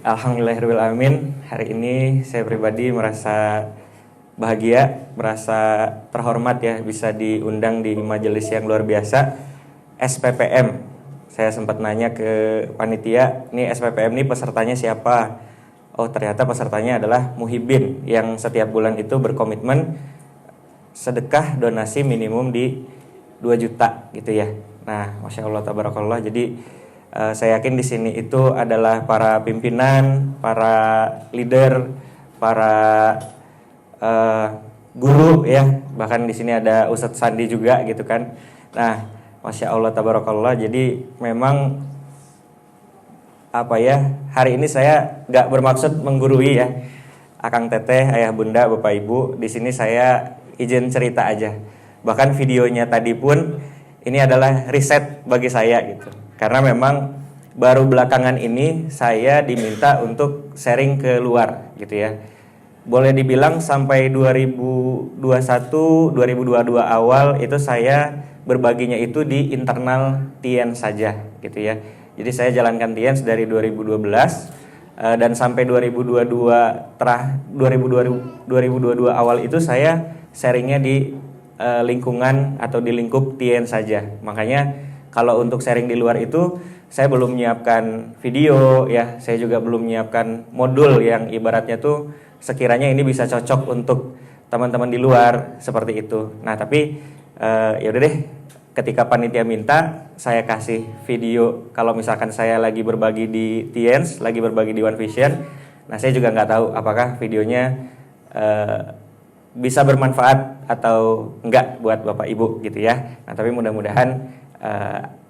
Alhamdulillahirrahmanirrahim. Hari ini saya pribadi merasa bahagia, merasa terhormat ya bisa diundang di majelis yang luar biasa SPPM. Saya sempat nanya ke panitia, nih SPPM nih pesertanya siapa? Oh ternyata pesertanya adalah muhibin yang setiap bulan itu berkomitmen sedekah donasi minimum di 2 juta gitu ya. Nah, Masya Allah tabarakallah. Jadi saya yakin di sini itu adalah para pimpinan, para leader, para guru ya. Bahkan di sini ada Ustadz Sandi juga gitu kan. Nah, Masya Allah tabarakallah. Jadi memang hari ini saya nggak bermaksud menggurui ya Akang Teteh, ayah bunda, bapak ibu. Di sini saya izin cerita aja. Bahkan videonya tadi pun ini adalah riset bagi saya gitu. Karena memang baru belakangan ini saya diminta untuk sharing ke luar gitu ya. Boleh dibilang sampai 2021, 2022 awal itu saya berbaginya itu di internal TIEN saja gitu ya. Jadi saya jalankan TIEN dari 2012 dan sampai 2022 awal itu saya sharingnya di lingkungan atau di lingkup TIEN saja. Makanya kalau untuk sharing di luar itu saya belum menyiapkan video ya, saya juga belum menyiapkan modul yang ibaratnya tuh sekiranya ini bisa cocok untuk teman-teman di luar seperti itu. Nah tapi ya udah deh, ketika panitia minta saya kasih video kalau misalkan saya lagi berbagi di TIENS, lagi berbagi di One Vision. Nah saya juga nggak tahu apakah videonya bisa bermanfaat atau enggak buat Bapak Ibu gitu ya. Nah tapi mudah-mudahan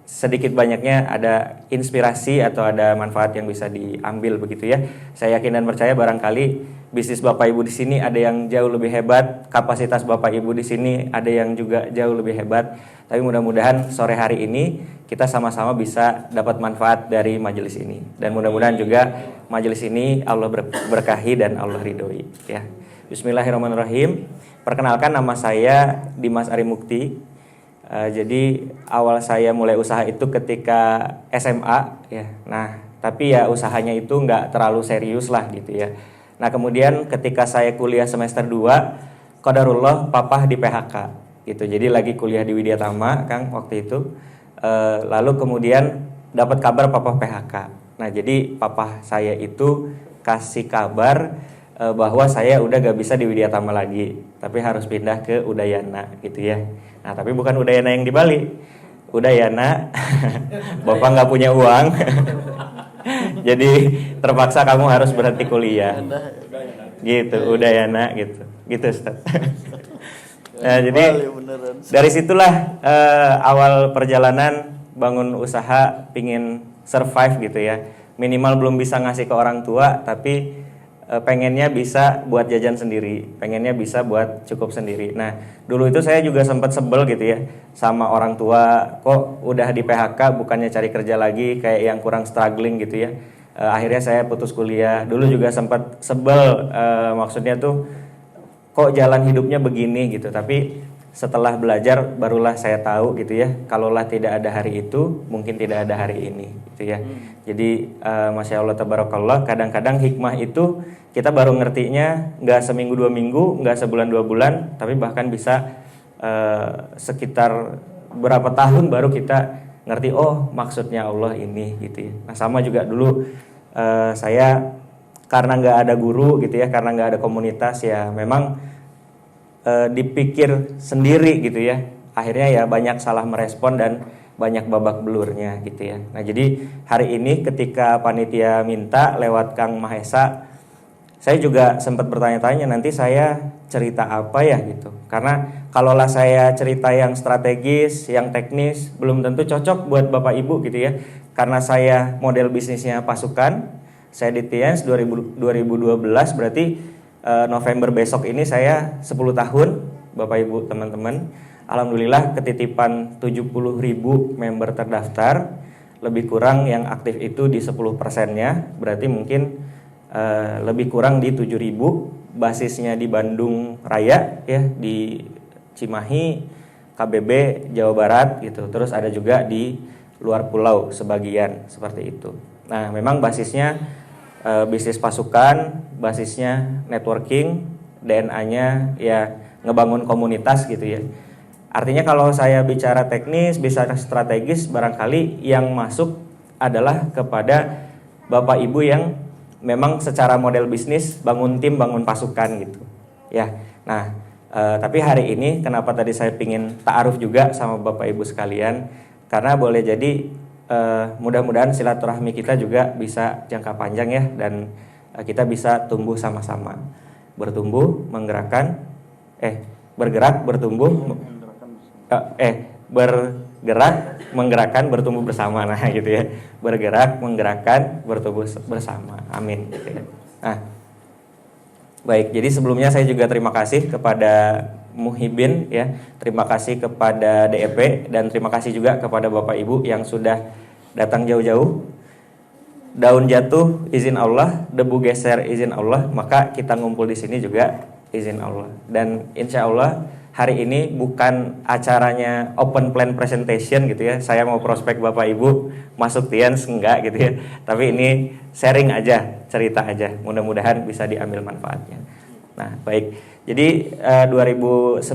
sedikit banyaknya ada inspirasi atau ada manfaat yang bisa diambil begitu ya. Saya yakin dan percaya barangkali bisnis Bapak Ibu di sini ada yang jauh lebih hebat, kapasitas Bapak Ibu di sini ada yang juga jauh lebih hebat. Tapi mudah-mudahan sore hari ini kita sama-sama bisa dapat manfaat dari majelis ini. Dan mudah-mudahan juga majelis ini Allah berkahi dan Allah ridhoi ya. Bismillahirrahmanirrahim. Perkenalkan, nama saya Dimas Ari Mukti. Jadi awal saya mulai usaha itu ketika SMA ya. Nah tapi ya usahanya itu nggak terlalu serius lah gitu ya. Nah kemudian ketika saya kuliah semester 2, qadarullah papa di PHK gitu. Jadi lagi kuliah di Widya Tama Kang waktu itu. Lalu kemudian dapat kabar papa PHK. Nah jadi papa saya itu kasih kabar bahwa saya udah gak bisa di Widya Tama lagi, tapi harus pindah ke Udayana gitu ya. Nah tapi bukan Udayana yang di Bali, Udayana bapak nggak punya uang jadi terpaksa kamu harus berhenti kuliah gitu, Udayana gitu Ustaz. Nah jadi dari situlah awal perjalanan bangun usaha, pingin survive gitu ya. Minimal belum bisa ngasih ke orang tua, tapi pengennya bisa buat jajan sendiri, pengennya bisa buat cukup sendiri. Nah dulu itu saya juga sempat sebel gitu ya sama orang tua, kok udah di PHK bukannya cari kerja lagi, kayak yang kurang struggling gitu ya. Akhirnya saya putus kuliah. Dulu juga sempat sebel, maksudnya tuh kok jalan hidupnya begini gitu. Tapi setelah belajar barulah saya tahu gitu ya, kalaulah tidak ada hari itu mungkin tidak ada hari ini gitu ya. Jadi Masya Allah tabarakallah, kadang-kadang hikmah itu kita baru ngertinya nggak seminggu 2 minggu, nggak sebulan 2 bulan, tapi bahkan bisa sekitar berapa tahun baru kita ngerti, oh maksudnya Allah ini gitu ya. Nah sama juga dulu saya karena nggak ada guru gitu ya, karena nggak ada komunitas ya, memang dipikir sendiri gitu ya. Akhirnya ya banyak salah merespon dan banyak babak belurnya gitu ya. Nah jadi hari ini ketika panitia minta lewat Kang Mahesa, saya juga sempat bertanya-tanya nanti saya cerita apa ya gitu. Karena kalaulah saya cerita yang strategis, yang teknis, belum tentu cocok buat Bapak Ibu gitu ya. Karena saya model bisnisnya pasukan, saya di TIENS 2012, berarti November besok ini saya 10 tahun Bapak Ibu teman-teman. Alhamdulillah ketitipan 70.000 member terdaftar, lebih kurang yang aktif itu di 10%-nya, berarti mungkin lebih kurang di 7.000. Basisnya di Bandung Raya ya, di Cimahi, KBB, Jawa Barat gitu. Terus ada juga di luar pulau sebagian seperti itu. Nah memang basisnya bisnis pasukan, basisnya networking, DNA-nya ya ngebangun komunitas gitu ya. Artinya kalau saya bicara teknis, bicara strategis, barangkali yang masuk adalah kepada Bapak Ibu yang memang secara model bisnis bangun tim, bangun pasukan gitu. Ya. Nah, tapi hari ini kenapa tadi saya pingin ta'aruf juga sama Bapak Ibu sekalian, karena boleh jadi mudah-mudahan silaturahmi kita juga bisa jangka panjang ya, dan kita bisa tumbuh sama-sama. Bertumbuh, menggerakkan, bergerak, bertumbuh, bergerak, menggerakkan, bertumbuh bersama. Nah gitu ya, bergerak, menggerakkan, bertumbuh bersama. Amin gitu ya. Nah, baik, jadi sebelumnya saya juga terima kasih kepada Muhibin ya, terima kasih kepada DEP, dan terima kasih juga kepada Bapak Ibu yang sudah datang jauh-jauh. Daun jatuh izin Allah, debu geser izin Allah, maka kita ngumpul di sini juga izin Allah. Dan insya Allah hari ini bukan acaranya open plan presentation gitu ya, saya mau prospek Bapak Ibu masuk Tians, enggak gitu ya, tapi ini sharing aja, cerita aja, mudah-mudahan bisa diambil manfaatnya. Nah baik, jadi 2009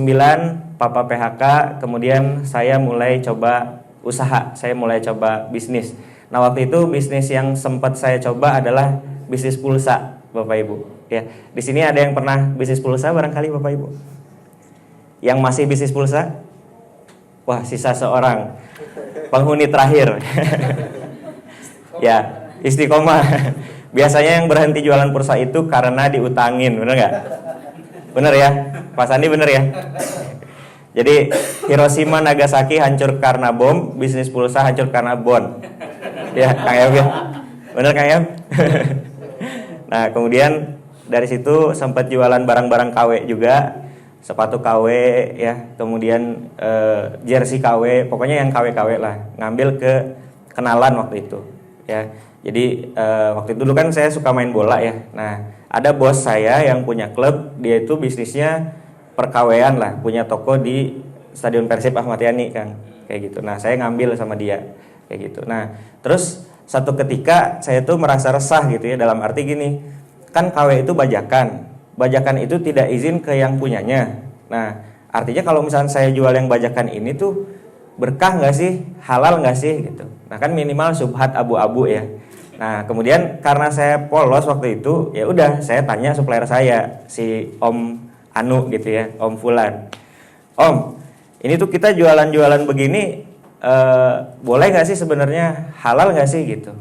Papa PHK, kemudian saya mulai coba usaha, saya mulai coba bisnis. Nah waktu itu bisnis yang sempat saya coba adalah bisnis pulsa, Bapak Ibu ya. Di sini ada yang pernah bisnis pulsa barangkali Bapak Ibu? Yang masih bisnis pulsa? Wah, sisa seorang penghuni terakhir. Ya, istiqomah. Biasanya yang berhenti jualan pulsa itu karena diutangin, bener nggak? Bener ya, Pak Sandi bener ya? Jadi Hiroshima Nagasaki hancur karena bom, bisnis pulsa hancur karena bon. Ya, Kang Yam ya? Bener Kang Yam? Nah, kemudian dari situ sempat jualan barang-barang KW juga. Sepatu KW ya, kemudian jersey KW, pokoknya yang KW-KW lah, ngambil ke kenalan waktu itu ya. Jadi waktu itu dulu kan saya suka main bola ya. Nah ada bos saya yang punya klub, dia itu bisnisnya perkawean lah, punya toko di Stadion Persib Ahmad Yani kan, kayak gitu. Nah saya ngambil sama dia kayak gitu. Nah terus satu ketika saya tuh merasa resah gitu ya, dalam arti gini, kan KW itu bajakan itu tidak izin ke yang punyanya. Nah, artinya kalau misalnya saya jual yang bajakan ini tuh berkah nggak sih, halal nggak sih gitu. Nah kan minimal subhat abu-abu ya. Nah kemudian karena saya polos waktu itu, ya udah saya tanya supplier saya, si Om Anu gitu ya, Om Fulan. Om, ini tuh kita jualan-jualan begini, boleh nggak sih sebenarnya, halal nggak sih gitu.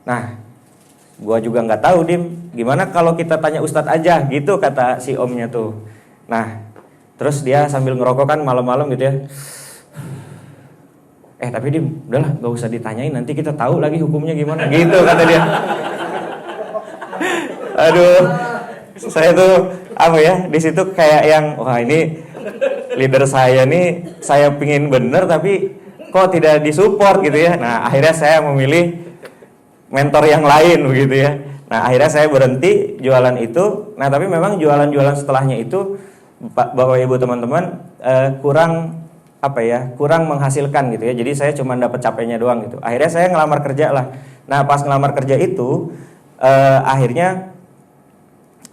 Nah gua juga nggak tahu Dim, gimana kalau kita tanya Ustadz aja gitu, kata si omnya tuh. Nah terus dia sambil ngerokok kan malam-malam gitu ya, tapi Dim udahlah nggak usah ditanyain, nanti kita tahu lagi hukumnya gimana gitu kata dia. Aduh, saya tuh apa ya, di situ kayak yang wah ini leader saya nih, saya pingin bener tapi kok tidak disupport gitu ya. Nah akhirnya saya memilih mentor yang lain begitu ya. Nah akhirnya saya berhenti jualan itu. Nah tapi memang jualan-jualan setelahnya itu Bapak Ibu teman-teman kurang menghasilkan gitu ya. Jadi saya cuma dapat capeknya doang gitu. Akhirnya saya ngelamar kerja lah. Nah pas ngelamar kerja itu akhirnya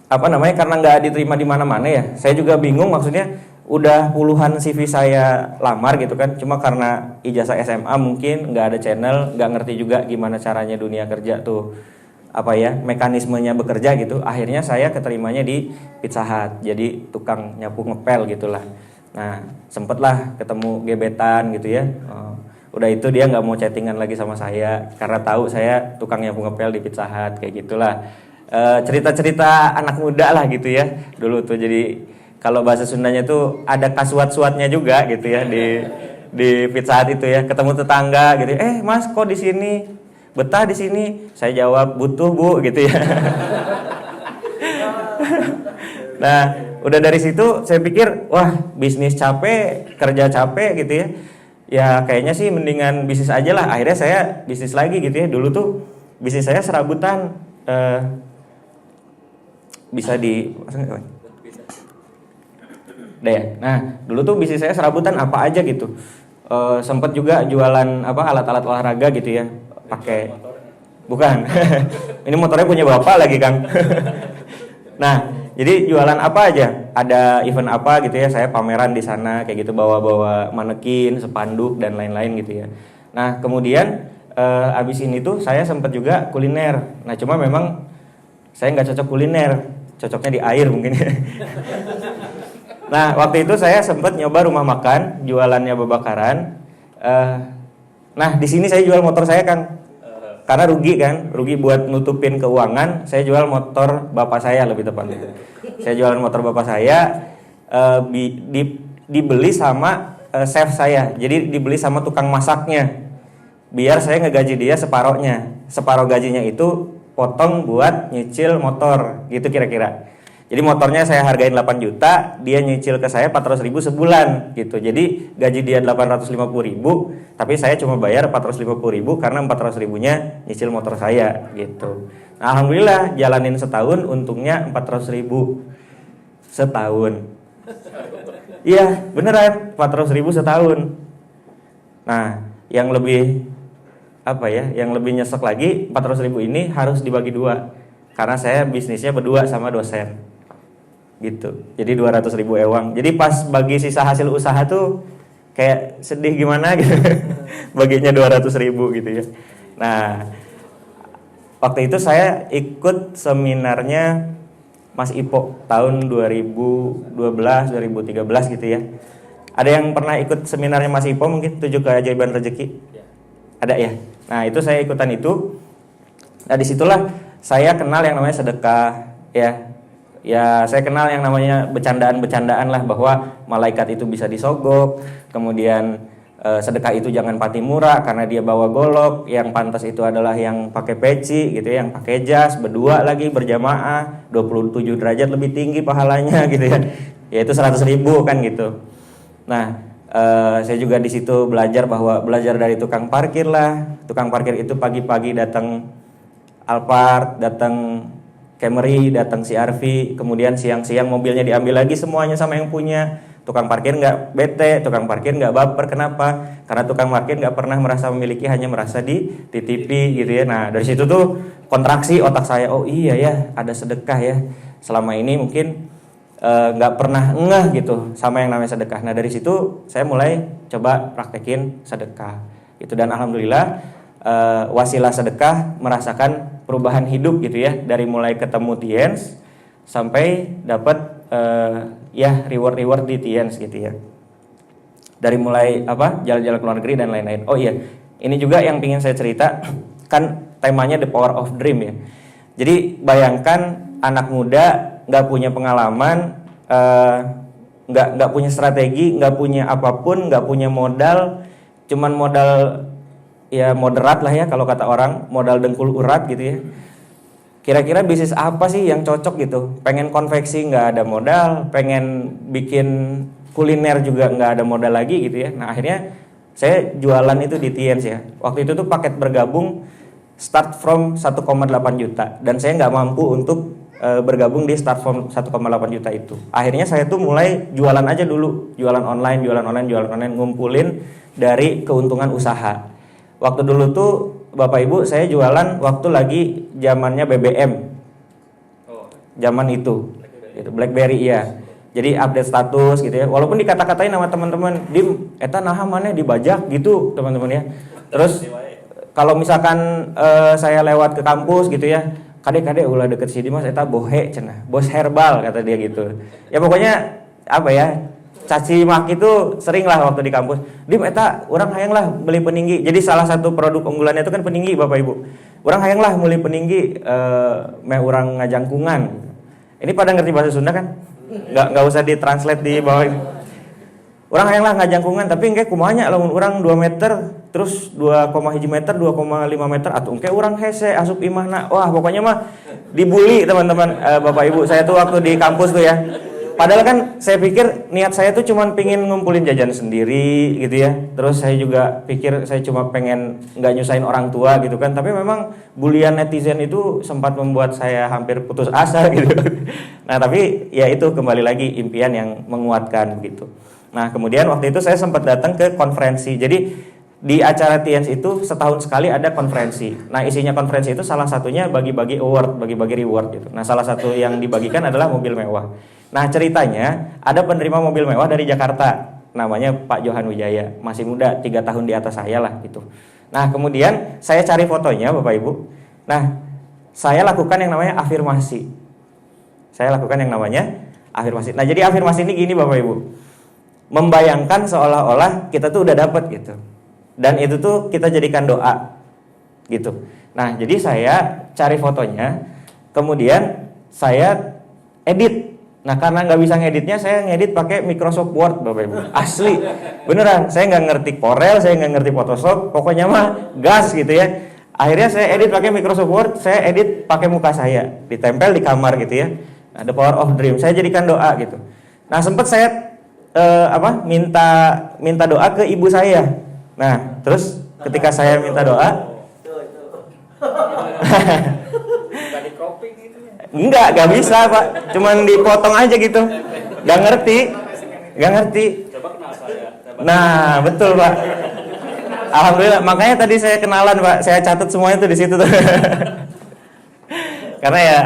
karena nggak diterima di mana-mana ya. Saya juga bingung, maksudnya udah puluhan CV saya lamar gitu kan, cuma karena ijazah SMA mungkin nggak ada channel, nggak ngerti juga gimana caranya dunia kerja tuh mekanismenya bekerja gitu. Akhirnya saya keterimanya di Pizza Hut, jadi tukang nyapu ngepel gitulah. Nah sempet lah ketemu gebetan gitu ya. Udah itu dia nggak mau chattingan lagi sama saya karena tahu saya tukang nyapu ngepel di Pizza Hut, kayak gitulah. Cerita-cerita anak muda lah gitu ya dulu tuh. Jadi kalau bahasa Sundanya tuh ada kasuat-suatnya juga gitu ya di Pizza Hut itu ya. Ketemu tetangga gitu, Mas kok di sini, betah di sini? Saya jawab butuh Bu gitu ya. Nah udah dari situ saya pikir wah bisnis capek, kerja capek gitu ya. Ya kayaknya sih mendingan bisnis aja lah. Akhirnya saya bisnis lagi gitu ya. Dulu tuh bisnis saya serabutan, bisa di Nah dulu tuh bisnis saya serabutan apa aja gitu. Sempet juga jualan alat-alat olahraga gitu ya, pakai Bukan. Ini motornya punya bapak lagi, Kang. Nah, jadi jualan apa aja? Ada event apa gitu ya, saya pameran di sana kayak gitu, bawa-bawa manekin, spanduk dan lain-lain gitu ya. Nah, kemudian abis ini tuh saya sempat juga kuliner. Nah, cuma memang saya nggak cocok kuliner, cocoknya di air mungkin ya. Nah, waktu itu saya sempat nyoba rumah makan, jualannya babakaran. Nah, di sini saya jual motor saya, Kang. Karena rugi kan, rugi buat nutupin keuangan, saya jual motor bapak saya lebih tepatnya. Saya jualan motor bapak saya, dibeli sama chef saya, jadi dibeli sama tukang masaknya. Biar saya ngegaji dia separohnya, separoh gajinya itu potong buat nyicil motor, gitu kira-kira. Jadi motornya saya hargain 8 juta, dia nyicil ke saya 400.000 sebulan gitu. Jadi gaji dia 850.000, tapi saya cuma bayar 450.000 karena 400.000-nya nyicil motor saya gitu. Nah, alhamdulillah jalanin setahun, untungnya 400.000 setahun. Iya, beneran 400.000 setahun. Nah, yang lebih yang lebih nyesek lagi, 400.000 ini harus dibagi dua karena saya bisnisnya berdua sama dosen. Gitu. Jadi 200.000 ewang. Jadi pas bagi sisa hasil usaha tuh kayak sedih gimana gitu. Baginya 200.000 gitu ya. Nah, waktu itu saya ikut seminarnya Mas Ipo tahun 2012, 2013 gitu ya. Ada yang pernah ikut seminarnya Mas Ipo mungkin 7 keajaiban rezeki? Ada ya. Nah, itu saya ikutan itu. Nah, disitulah saya kenal yang namanya sedekah ya. Ya, saya kenal yang namanya bercandaan-bercandaan lah bahwa malaikat itu bisa disogok, kemudian sedekah itu jangan pati murah karena dia bawa golok, yang pantas itu adalah yang pakai peci gitu ya, yang pakai jas, berdua lagi berjamaah, 27 derajat lebih tinggi pahalanya gitu ya. Yaitu 100.000 kan gitu. Nah, saya juga di situ belajar dari tukang parkir lah. Tukang parkir itu pagi-pagi datang Alphard, datang Camry, datang CR-V, kemudian siang-siang mobilnya diambil lagi semuanya sama yang punya. Tukang parkir nggak bete, tukang parkir nggak baper. Kenapa? Karena tukang parkir nggak pernah merasa memiliki, hanya merasa dititipi gitu ya. Nah, dari situ tuh kontraksi otak saya, oh iya ya, ada sedekah ya. Selama ini mungkin nggak pernah ngeh gitu sama yang namanya sedekah. Nah, dari situ saya mulai coba praktekin sedekah gitu, dan alhamdulillah wasilah sedekah merasakan perubahan hidup gitu ya, dari mulai ketemu Tiens sampai dapat reward di Tiens gitu ya, dari mulai jalan-jalan ke luar negeri dan lain-lain. Oh iya, ini juga yang ingin saya cerita, kan temanya The Power of Dream ya. Jadi bayangkan anak muda nggak punya pengalaman, nggak punya strategi, nggak punya apapun, nggak punya modal, cuman modal ya moderat lah ya kalau kata orang, modal dengkul urat gitu ya. Kira-kira bisnis apa sih yang cocok gitu? Pengen konveksi nggak ada modal, pengen bikin kuliner juga nggak ada modal lagi gitu ya. Nah, akhirnya saya jualan itu di Tiens ya. Waktu itu tuh paket bergabung start from 1,8 juta, dan saya nggak mampu untuk bergabung di start from 1,8 juta itu. Akhirnya saya tuh mulai jualan aja dulu, jualan online, ngumpulin dari keuntungan usaha. Waktu dulu tuh Bapak Ibu saya jualan waktu lagi zamannya BBM. Zaman itu. Gitu, BlackBerry ya. Jadi update status gitu ya. Walaupun dikata-katain sama teman-teman, "Dim, eta naha maneh dibajak" gitu, teman-teman ya. Terus kalau misalkan saya lewat ke kampus gitu ya, "Kade ulah deket sini Mas, eta bohe cenah, bos herbal," kata dia gitu. Ya pokoknya caci maki itu sering lah waktu di kampus. "Dim, eta urang hayang lah beli peninggi." Jadi salah satu produk unggulannya itu kan peninggi, Bapak Ibu. "Urang hayang lah beli peninggi, meh urang ngajangkungan." Ini pada ngerti bahasa Sunda kan? Nggak usah ditranslate di bawah ini. "Urang hayang lah ngajangkungan, tapi engke kumaha nya lamun urang 2 meter terus 2,1 meter, 2,5 meter atuh engke urang hese asup imahna." Wah, pokoknya mah dibully teman-teman, Bapak Ibu. Saya tuh waktu di kampus tuh ya. Padahal kan saya pikir niat saya tuh cuma pengen ngumpulin jajan sendiri gitu ya. Terus saya juga pikir saya cuma pengen nggak nyusahin orang tua gitu kan. Tapi memang bulian netizen itu sempat membuat saya hampir putus asa gitu. Nah, tapi ya itu kembali lagi impian yang menguatkan gitu. Nah, kemudian waktu itu saya sempat datang ke konferensi. Jadi di acara TIENS itu setahun sekali ada konferensi. Nah, isinya konferensi itu salah satunya bagi-bagi award, bagi-bagi reward gitu. Nah, salah satu yang dibagikan adalah mobil mewah. Nah, ceritanya ada penerima mobil mewah dari Jakarta, namanya Pak Johan Wijaya, masih muda, 3 tahun di atas saya lah gitu. Nah, kemudian saya cari fotonya Bapak Ibu. Nah, saya lakukan yang namanya afirmasi. Nah, jadi afirmasi ini gini Bapak Ibu. Membayangkan seolah-olah kita tuh udah dapat gitu. Dan itu tuh kita jadikan doa gitu. Nah, jadi saya cari fotonya, kemudian saya edit. Nah, karena nggak bisa ngeditnya, saya ngedit pakai Microsoft Word Bapak Ibu. Asli, beneran. Saya nggak ngerti Corel, saya nggak ngerti Photoshop, pokoknya mah gas gitu ya. Akhirnya saya edit pakai Microsoft Word, saya edit pakai muka saya, ditempel di kamar gitu ya. Nah, The Power of Dream, saya jadikan doa gitu. Nah, sempat saya minta doa ke ibu saya. Nah, terus ketika saya minta doa, enggak bisa Pak, cuman dipotong aja gitu, nggak ngerti. Nah, betul Pak. Alhamdulillah, makanya tadi saya kenalan Pak, saya catat semuanya tuh di situ tuh. Karena ya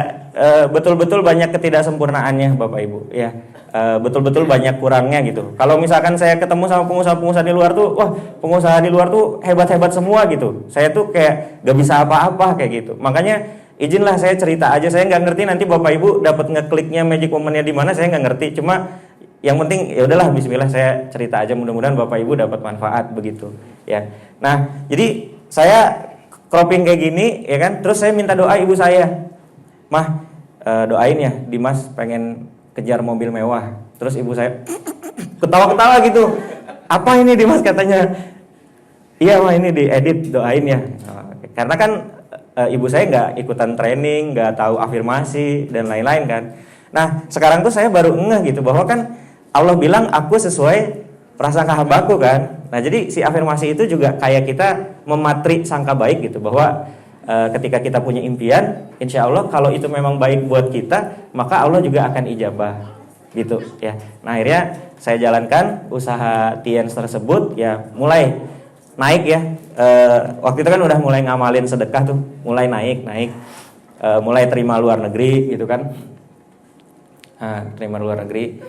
betul-betul banyak ketidaksempurnaannya Bapak Ibu ya. Betul-betul banyak kurangnya gitu. Kalau misalkan saya ketemu sama pengusaha-pengusaha di luar tuh, wah pengusaha di luar tuh hebat-hebat semua gitu. Saya tuh kayak gak bisa apa-apa kayak gitu. Makanya izinlah saya cerita aja. Saya nggak ngerti nanti Bapak Ibu dapat ngekliknya magic momennya di mana, saya nggak ngerti. Cuma yang penting ya udahlah, Bismillah saya cerita aja. Mudah-mudahan Bapak Ibu dapat manfaat begitu ya. Nah jadi saya cropping kayak gini ya kan. Terus saya minta doa ibu saya, Mah doain ya Dimas pengen kejar mobil mewah. Terus ibu saya ketawa-ketawa gitu. Apa ini Dimas katanya? Iya Mah, ini diedit, doain ya. Karena kan ibu saya nggak ikutan training, nggak tahu afirmasi dan lain-lain kan. Nah sekarang tuh saya baru ngeh gitu bahwa kan Allah bilang aku sesuai prasangka hambaku kan. Nah jadi si afirmasi itu juga kayak kita mematri sangka baik gitu, bahwa ketika kita punya impian, insya Allah kalau itu memang baik buat kita, maka Allah juga akan ijabah gitu ya. Nah akhirnya saya jalankan usaha TIENS tersebut ya, mulai naik ya. Waktu itu kan udah mulai ngamalin sedekah tuh, mulai naik, mulai terima luar negeri gitu kan. Terima luar negeri.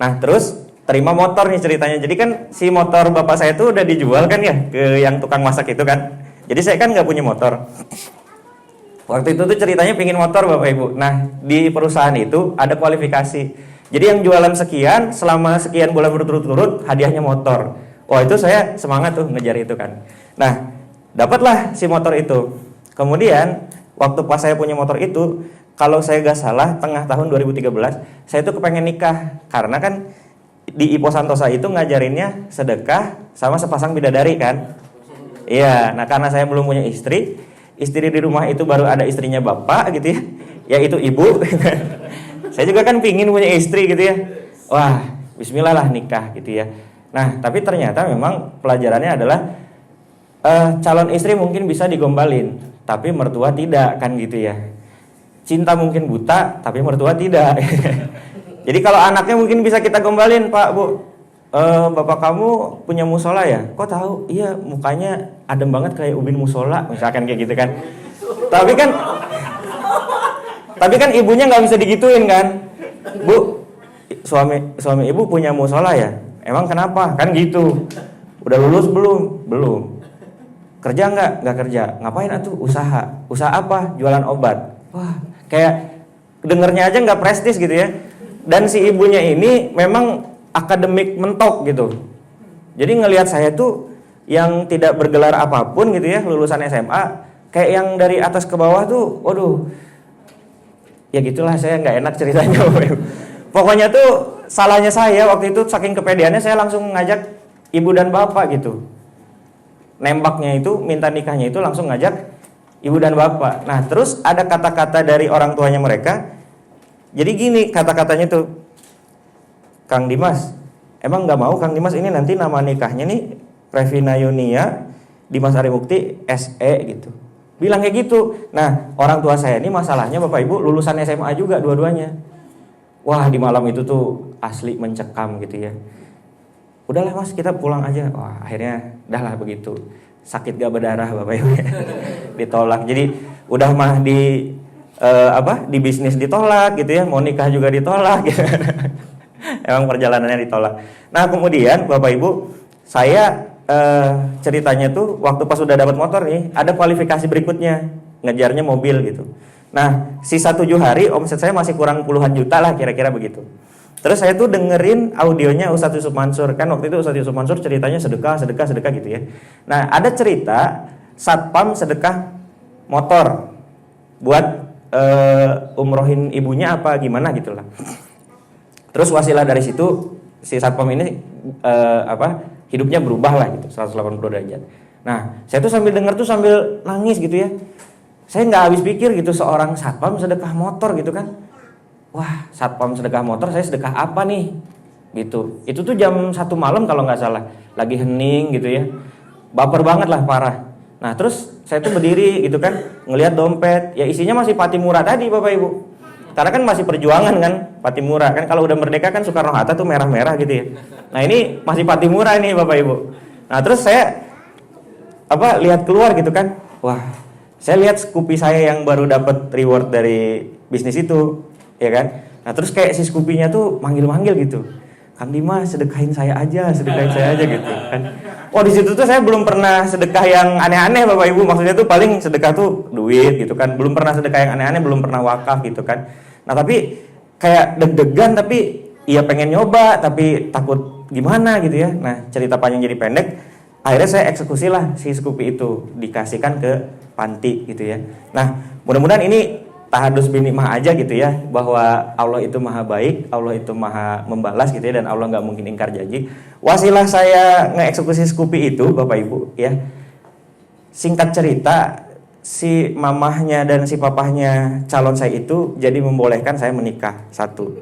Nah terus terima motor nih ceritanya. Jadi kan si motor bapak saya tuh udah dijual kan ya ke yang tukang masak itu kan. Jadi saya kan nggak punya motor. Waktu itu tuh ceritanya pingin motor Bapak Ibu. Nah di perusahaan itu ada kualifikasi. Jadi yang jualan sekian, selama sekian bulan berturut-turut hadiahnya motor. Wah itu saya semangat tuh ngejar itu kan. Nah dapatlah si motor itu. Kemudian waktu pas saya punya motor itu, kalau saya nggak salah tengah tahun 2013, saya tuh kepengen nikah. Karena kan di Ipo Santosa itu ngajarinnya sedekah sama sepasang bidadari kan. Iya, nah karena saya belum punya istri di rumah itu baru ada istrinya bapak gitu ya, yaitu ibu. Saya juga kan pingin punya istri gitu ya. Wah, Bismillah lah nikah gitu ya. Nah, tapi ternyata memang pelajarannya adalah calon istri mungkin bisa digombalin, tapi mertua tidak kan gitu ya. Cinta mungkin buta, tapi mertua tidak. Jadi kalau anaknya mungkin bisa kita gombalin, Pak, Bu. Bapak kamu punya musola ya? Kok tahu? Iya, mukanya adem banget kayak ubin musola, misalkan kayak gitu kan. Tapi kan ibunya nggak bisa digituin kan. Bu, suami ibu punya musola ya? Emang kenapa? Kan gitu. Udah lulus belum? Belum. Kerja nggak? Nggak kerja. Ngapain atuh? Usaha. Usaha apa? Jualan obat. Wah, kayak dengernya aja nggak prestis gitu ya. Dan si ibunya ini memang akademik mentok gitu. Jadi ngelihat saya tuh yang tidak bergelar apapun gitu ya, lulusan SMA, kayak yang dari atas ke bawah tuh, waduh. Ya gitulah, saya nggak enak ceritanya. Pokoknya tuh salahnya saya waktu itu, saking kepedeannya saya langsung ngajak ibu dan bapak gitu. Nembaknya itu, minta nikahnya itu langsung ngajak ibu dan bapak. Nah terus ada kata-kata dari orang tuanya mereka. Jadi gini kata-katanya tuh, Kang Dimas, emang nggak mau Kang Dimas ini nanti nama nikahnya nih Revina Yunia Dimas Arimukti SE gitu. Bilang kayak gitu. Nah orang tua saya ini masalahnya Bapak Ibu lulusan SMA juga dua-duanya. Wah di malam itu tuh asli mencekam gitu ya. udahlah mas kita pulang aja. Wah akhirnya udahlah begitu. Sakit gak berdarah Bapak Ibu. Ditolak. Jadi udah mah di bisnis ditolak gitu ya, mau nikah juga ditolak gitu. Emang perjalanannya ditolak. Nah kemudian Bapak Ibu, saya ceritanya tuh waktu pas udah dapat motor nih, ada kualifikasi berikutnya, ngejarnya mobil gitu. Nah sisa 7 hari omset saya masih kurang puluhan juta lah kira-kira begitu. Terus saya tuh dengerin audionya Ustadz Yusuf Mansur, kan waktu itu Ustadz Yusuf Mansur ceritanya sedekah gitu ya. Nah ada cerita satpam sedekah motor buat umrohin ibunya apa gimana gitulah. Terus wasilah dari situ si satpam ini hidupnya berubah lah gitu 180 derajat. Nah saya tuh sambil denger tuh sambil nangis gitu ya. Saya nggak habis pikir gitu, seorang satpam sedekah motor gitu kan. Wah satpam sedekah motor, saya sedekah apa nih gitu. Itu tuh jam 1 malam kalau nggak salah, lagi hening gitu ya, baper banget lah parah. Nah terus saya tuh berdiri gitu kan, ngelihat dompet, ya isinya masih Patimura tadi Bapak Ibu. Karena kan masih perjuangan kan, Patimura kan, kalau udah merdeka kan Soekarno Hatta tuh merah-merah gitu ya. Nah ini masih Patimura nih Bapak Ibu. Nah terus saya lihat keluar gitu kan, wah saya lihat Scoopy saya yang baru dapat reward dari bisnis itu. Ya kan? Nah terus kayak si Scoopy-nya tuh manggil-manggil gitu. Kang Dimas sedekahin saya aja gitu kan. Oh di situ tuh saya belum pernah sedekah yang aneh-aneh Bapak Ibu. Maksudnya tuh paling sedekah tuh duit gitu kan. Belum pernah sedekah yang aneh-aneh, belum pernah wakaf gitu kan. Nah tapi kayak deg-degan tapi iya pengen nyoba tapi takut gimana gitu ya. Nah cerita panjang jadi pendek, akhirnya saya eksekusi lah si Scoopy itu, dikasihkan ke panti gitu ya. Nah mudah-mudahan ini tahadus binikmah aja gitu ya, bahwa Allah itu maha baik, Allah itu maha membalas gitu ya, dan Allah nggak mungkin ingkar janji. Wasilah saya ngeeksekusi Scoopy itu Bapak Ibu ya, singkat cerita si mamahnya dan si papahnya calon saya itu jadi membolehkan saya menikah satu.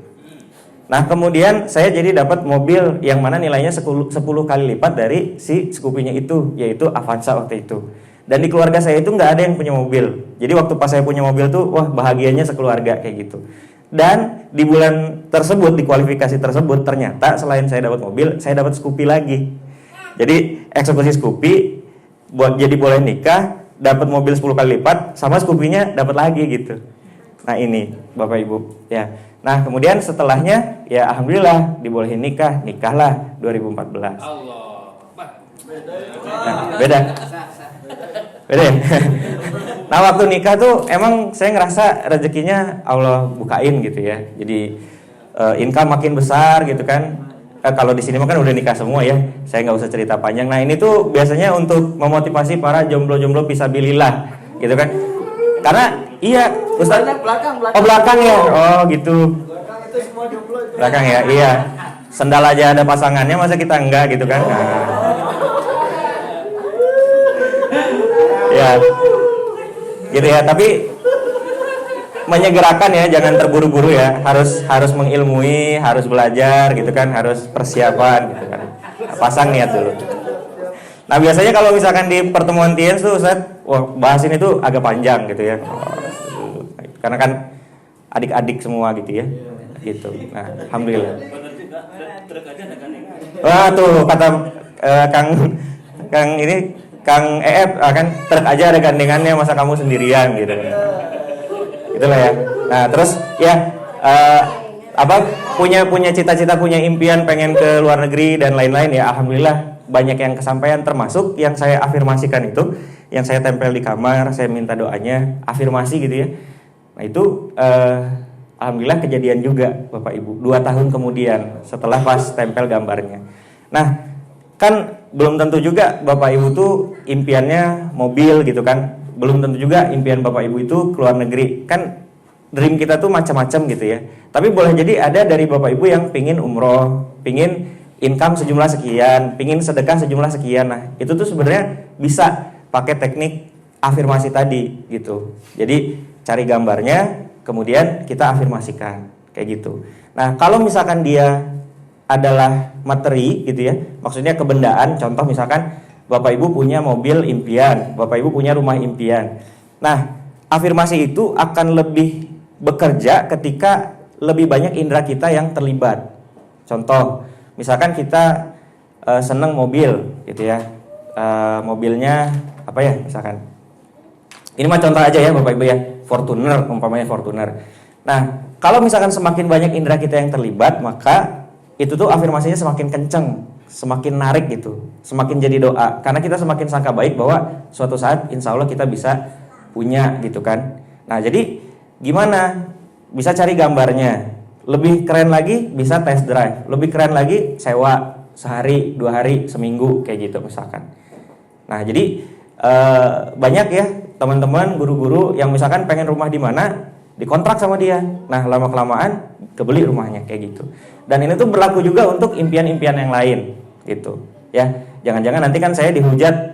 Nah kemudian saya jadi dapat mobil yang mana nilainya 10 kali lipat dari si Scoopy-nya itu, yaitu Avanza waktu itu. Dan di keluarga saya itu nggak ada yang punya mobil. Jadi waktu pas saya punya mobil tuh, wah bahagianya sekeluarga kayak gitu. Dan di bulan tersebut, di kualifikasi tersebut, ternyata selain saya dapat mobil, saya dapat Scoopy lagi. Jadi eksekusi Scoopy, jadi boleh nikah, dapat mobil 10 kali lipat, sama Scoopy-nya dapat lagi gitu. Nah ini Bapak Ibu ya. Nah kemudian setelahnya ya alhamdulillah dibolehin nikahlah 2014. Nah, beda. Nah waktu nikah tuh emang saya ngerasa rezekinya Allah bukain gitu ya. Jadi income makin besar gitu kan. Kalau di sini mah kan udah nikah semua ya. Saya nggak usah cerita panjang. Nah ini tuh biasanya untuk memotivasi para jomblo-jomblo fisabilillah gitu kan. Karena iya Ustaz. Belakang ya. Oh gitu. Belakang ya. Iya. Sendal aja ada pasangannya, masa kita enggak gitu kan. Nah. Ya, gitu ya. Tapi menyegerakan ya, jangan terburu-buru ya. Harus mengilmui, harus belajar gitu kan, harus persiapan gitu kan. Pasang niat dulu. Nah biasanya kalau misalkan di pertemuan Tiens tuh Ustaz, wah bahas ini tuh agak panjang gitu ya. Karena kan adik-adik semua gitu ya. Gitu. Nah, alhamdulillah. Wah tuh kata Kang EF kan truk aja ada gandengannya, masa kamu sendirian gitu. Itulah ya. Nah, terus ya punya cita-cita, punya impian pengen ke luar negeri dan lain-lain ya, alhamdulillah banyak yang kesampaian, termasuk yang saya afirmasikan itu, yang saya tempel di kamar, saya minta doanya afirmasi gitu ya. Nah, itu alhamdulillah kejadian juga Bapak Ibu 2 tahun kemudian setelah pas tempel gambarnya. Nah, kan belum tentu juga Bapak Ibu tuh impiannya mobil gitu kan. Belum tentu juga impian Bapak Ibu itu ke luar negeri. Kan dream kita tuh macam-macam gitu ya. Tapi boleh jadi ada dari Bapak Ibu yang pingin umroh, pingin income sejumlah sekian, pingin sedekah sejumlah sekian. Nah itu tuh sebenarnya bisa pakai teknik afirmasi tadi gitu. Jadi cari gambarnya, kemudian kita afirmasikan kayak gitu. Nah kalau misalkan dia adalah materi gitu ya, maksudnya kebendaan, contoh misalkan Bapak Ibu punya mobil impian, Bapak Ibu punya rumah impian. Nah afirmasi itu akan lebih bekerja ketika lebih banyak indera kita yang terlibat. Contoh misalkan kita seneng mobil gitu ya. Mobilnya apa ya misalkan. Ini mah contoh aja ya Bapak Ibu ya, Fortuner, umpamanya Fortuner. Nah, kalau misalkan semakin banyak indera kita yang terlibat, maka itu tuh afirmasinya semakin kenceng, semakin narik gitu, semakin jadi doa. Karena kita semakin sangka baik bahwa suatu saat insya Allah kita bisa punya gitu kan. Nah, jadi gimana? Bisa cari gambarnya. Lebih keren lagi bisa test drive. Lebih keren lagi sewa sehari, 2 hari, seminggu kayak gitu misalkan. Nah, jadi banyak ya teman-teman guru-guru yang misalkan pengen rumah di mana, dikontrak sama dia. Nah, lama-kelamaan kebeli rumahnya kayak gitu. Dan ini tuh berlaku juga untuk impian-impian yang lain gitu. Ya, jangan-jangan nanti kan saya dihujat,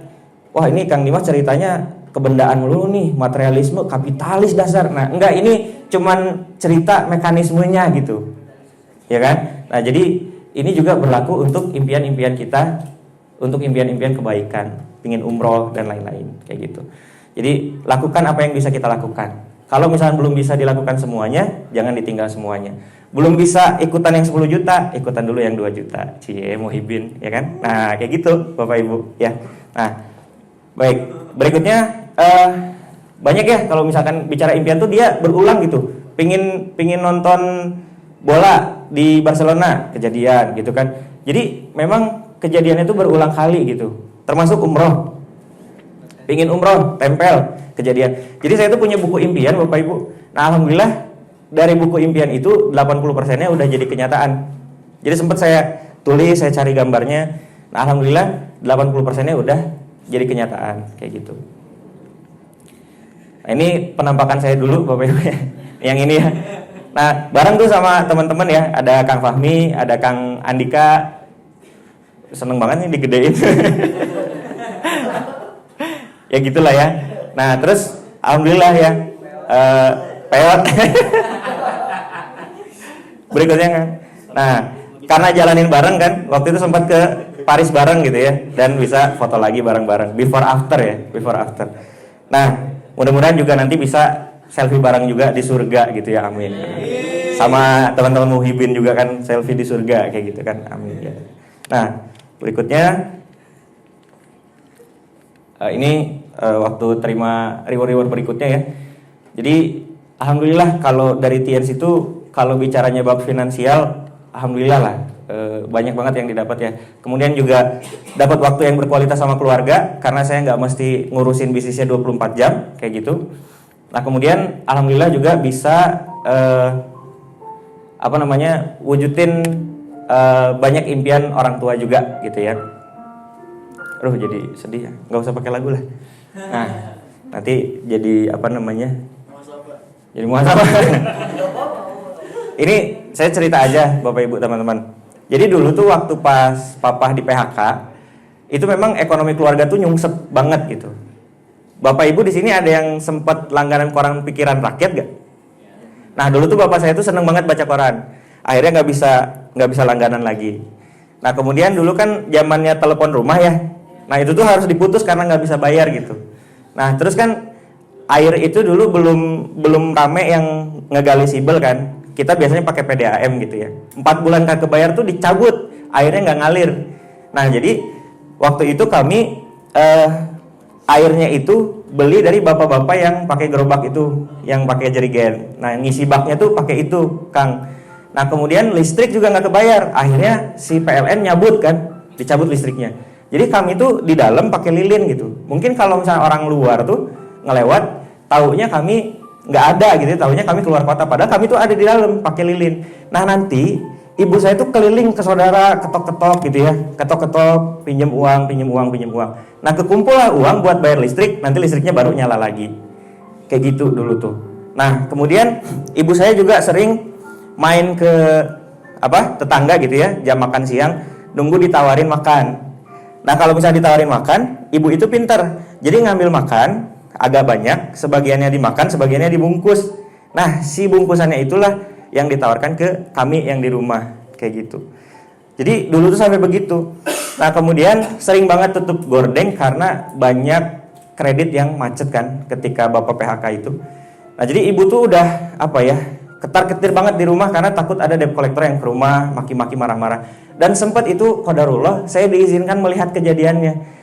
wah ini Kang Dimas ceritanya kebendaan mulu nih, materialisme, kapitalis dasar. Nah, enggak, ini cuman cerita mekanismenya gitu. Ya kan? Nah, jadi ini juga berlaku untuk impian-impian kita, untuk impian-impian kebaikan, ingin umroh dan lain-lain kayak gitu. Jadi lakukan apa yang bisa kita lakukan. Kalau misalnya belum bisa dilakukan semuanya, jangan ditinggal semuanya. Belum bisa ikutan yang 10 juta, ikutan dulu yang 2 juta. Cie, Muhibin, ya kan? Nah, kayak gitu Bapak Ibu ya. Nah, baik. Berikutnya banyak ya kalau misalkan bicara impian tuh dia berulang gitu. Pingin nonton bola di Barcelona, kejadian gitu kan. Jadi memang kejadiannya itu berulang kali gitu. Termasuk umroh. Pingin umroh, tempel, kejadian. Jadi saya tuh punya buku impian Bapak Ibu. Nah, alhamdulillah dari buku impian itu 80%-nya udah jadi kenyataan. Jadi sempat saya tulis, saya cari gambarnya. Nah, alhamdulillah 80%-nya udah jadi kenyataan kayak gitu. Nah, ini penampakan saya dulu Bapak Ibu ya. Yang ini ya. Nah, bareng tuh sama teman-teman ya, ada Kang Fahmi, ada Kang Andika. Seneng banget nih digedein. Ya gitulah ya. Nah, terus alhamdulillah ya. Peot. Berikutnya kan. Nah, karena jalanin bareng kan, waktu itu sempat ke Paris bareng gitu ya, dan bisa foto lagi bareng-bareng. Before after ya, before after. Nah, mudah-mudahan juga nanti bisa selfie bareng juga di surga gitu ya, amin. Sama teman-teman Muhibin juga kan selfie di surga kayak gitu kan, amin ya. Nah, berikutnya ini waktu terima reward berikutnya ya. Jadi alhamdulillah kalau dari TNS itu kalau bicaranya bab finansial, alhamdulillah lah banyak banget yang didapat ya. Kemudian juga dapat waktu yang berkualitas sama keluarga karena saya nggak mesti ngurusin bisnisnya 24 jam kayak gitu. Nah, kemudian alhamdulillah juga bisa wujudin banyak impian orang tua juga gitu ya. Jadi sedih ya, nggak usah pakai lagu lah. Nah, nanti jadi jadi muhasabah. Ini saya cerita aja Bapak Ibu teman-teman. Jadi dulu tuh waktu pas papa di PHK, itu memang ekonomi keluarga tuh nyungsep banget gitu. Bapak Ibu di sini ada yang sempat langganan koran Pikiran Rakyat gak? Nah, dulu tuh bapak saya tuh seneng banget baca koran. Akhirnya nggak bisa langganan lagi. Nah, kemudian dulu kan zamannya telepon rumah ya. Nah, itu tuh harus diputus karena nggak bisa bayar gitu. Nah, terus kan air itu dulu belum rame yang ngegali sibel kan. Kita biasanya pakai PDAM gitu ya. 4 bulan kagak bayar tuh dicabut, airnya nggak ngalir. Nah, jadi waktu itu kami airnya itu beli dari bapak-bapak yang pakai gerobak itu, yang pakai jerigen. Nah, ngisi baknya tuh pakai itu, Kang. Nah, kemudian listrik juga nggak kebayar. Akhirnya si PLN nyabut kan, dicabut listriknya. Jadi kami tuh di dalam pakai lilin gitu. Mungkin kalau misalnya orang luar tuh ngelewat, taunya kami nggak ada gitu, taunya kami keluar kota. Padahal kami tuh ada di dalam pakai lilin. Nah, nanti ibu saya tuh keliling ke saudara, ketok-ketok gitu ya, ketok-ketok, pinjam uang. Nah, kekumpul lah uang buat bayar listrik, nanti listriknya baru nyala lagi. Kayak gitu dulu tuh. Nah, kemudian ibu saya juga sering main ke tetangga gitu ya, jam makan siang, nunggu ditawarin makan. Nah, kalau misalnya ditawarin makan, ibu itu pinter. Jadi ngambil makan agak banyak, sebagiannya dimakan, sebagiannya dibungkus. Nah, si bungkusannya itulah yang ditawarkan ke kami yang di rumah kayak gitu. Jadi dulu tuh sampai begitu. Nah, kemudian sering banget tutup gordeng karena banyak kredit yang macet kan ketika bapak PHK itu. Nah, jadi ibu tuh udah ketar-ketir banget di rumah karena takut ada debt collector yang ke rumah maki-maki marah-marah. Dan sempat itu qadarullah saya diizinkan melihat kejadiannya.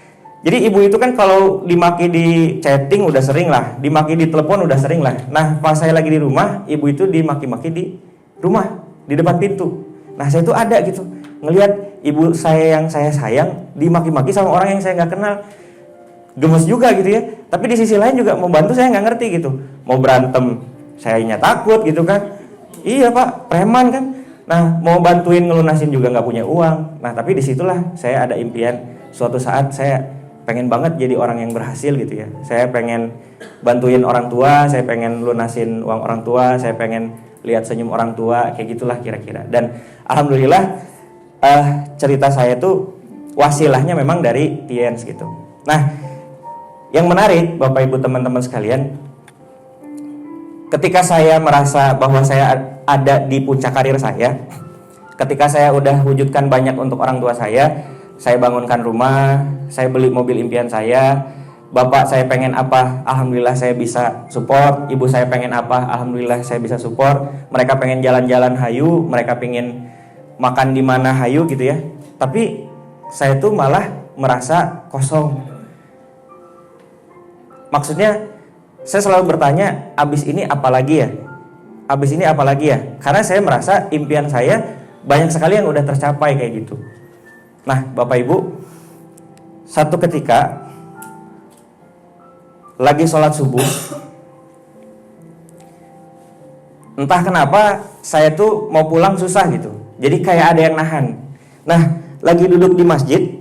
Jadi ibu itu kan kalau dimaki di chatting udah sering lah, dimaki di telepon udah sering lah. Nah pas saya lagi di rumah, ibu itu dimaki-maki di rumah, di depan pintu. Nah saya itu ada gitu, ngelihat ibu saya yang saya sayang dimaki-maki sama orang yang saya nggak kenal. Gemes juga gitu ya. Tapi di sisi lain juga mau bantu saya nggak ngerti gitu. Mau berantem, sayanya takut gitu kan. Iya pak, preman kan. Nah mau bantuin ngelunasin juga nggak punya uang. Nah tapi disitulah saya ada impian suatu saat saya pengen banget jadi orang yang berhasil gitu ya. Saya pengen bantuin orang tua, saya pengen lunasin uang orang tua, saya pengen lihat senyum orang tua, kayak gitulah kira-kira. Dan alhamdulillah cerita saya tuh wasilahnya memang dari Tiens gitu. Nah, yang menarik Bapak Ibu teman-teman sekalian, ketika saya merasa bahwa saya ada di puncak karir saya, ketika saya udah wujudkan banyak untuk orang tua saya bangunkan rumah, saya beli mobil impian saya, bapak saya pengen apa, alhamdulillah saya bisa support, ibu saya pengen apa, alhamdulillah saya bisa support, mereka pengen jalan-jalan hayu, mereka pengen makan di mana hayu gitu ya. Tapi saya tuh malah merasa kosong. Maksudnya saya selalu bertanya, abis ini apa lagi ya? Abis ini apa lagi ya? Karena saya merasa impian saya banyak sekali yang udah tercapai kayak gitu. Nah, Bapak Ibu, satu ketika lagi sholat subuh, entah kenapa saya tuh mau pulang susah gitu. Jadi kayak ada yang nahan. Nah, lagi duduk di masjid,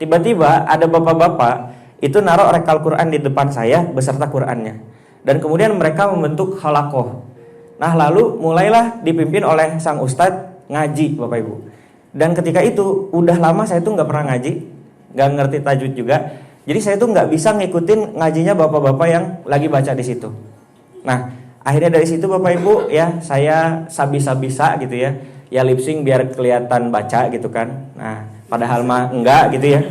tiba-tiba ada bapak-bapak itu naruh rekal Quran di depan saya beserta Qurannya. Dan kemudian mereka membentuk halakoh. Nah, lalu mulailah dipimpin oleh sang ustadz ngaji, Bapak Ibu. Dan ketika itu udah lama saya tuh nggak pernah ngaji, nggak ngerti tajwid juga. Jadi saya tuh nggak bisa ngikutin ngajinya bapak-bapak yang lagi baca di situ. Nah akhirnya dari situ Bapak Ibu ya saya sabisa-bisa gitu ya lip sync biar kelihatan baca gitu kan. Nah padahal mah enggak gitu ya.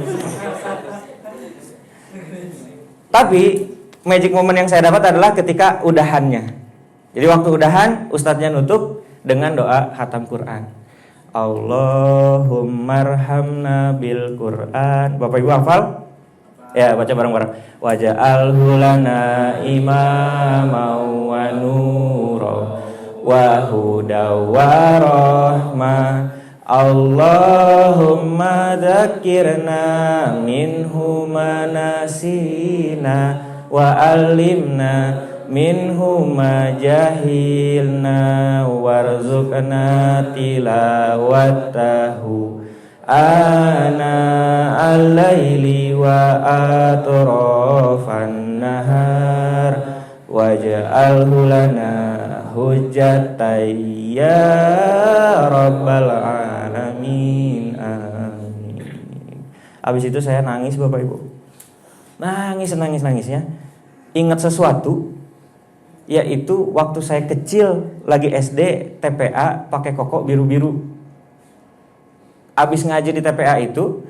Tapi magic moment yang saya dapat adalah ketika udahannya. Jadi waktu udahan ustadznya nutup dengan doa khatam Quran. Allahummarhamna bil Quran. Bapak Ibu hafal? Ya, baca bareng-bareng. Waja'alhu lana imamau wa nura wa hudaw wa rahmah. Allahumma dzakirna minhu manasina wa alimna minhu ma jahilna warzuqna tilawatahu ana al-laili wa atrafan nahar waj'alhu lana hujjatan ya rabbal alamin amin. Habis itu saya nangis Bapak Ibu. Nangis ya. Ingat sesuatu, yaitu waktu saya kecil lagi SD TPA pakai koko biru-biru. Abis ngaji di TPA itu,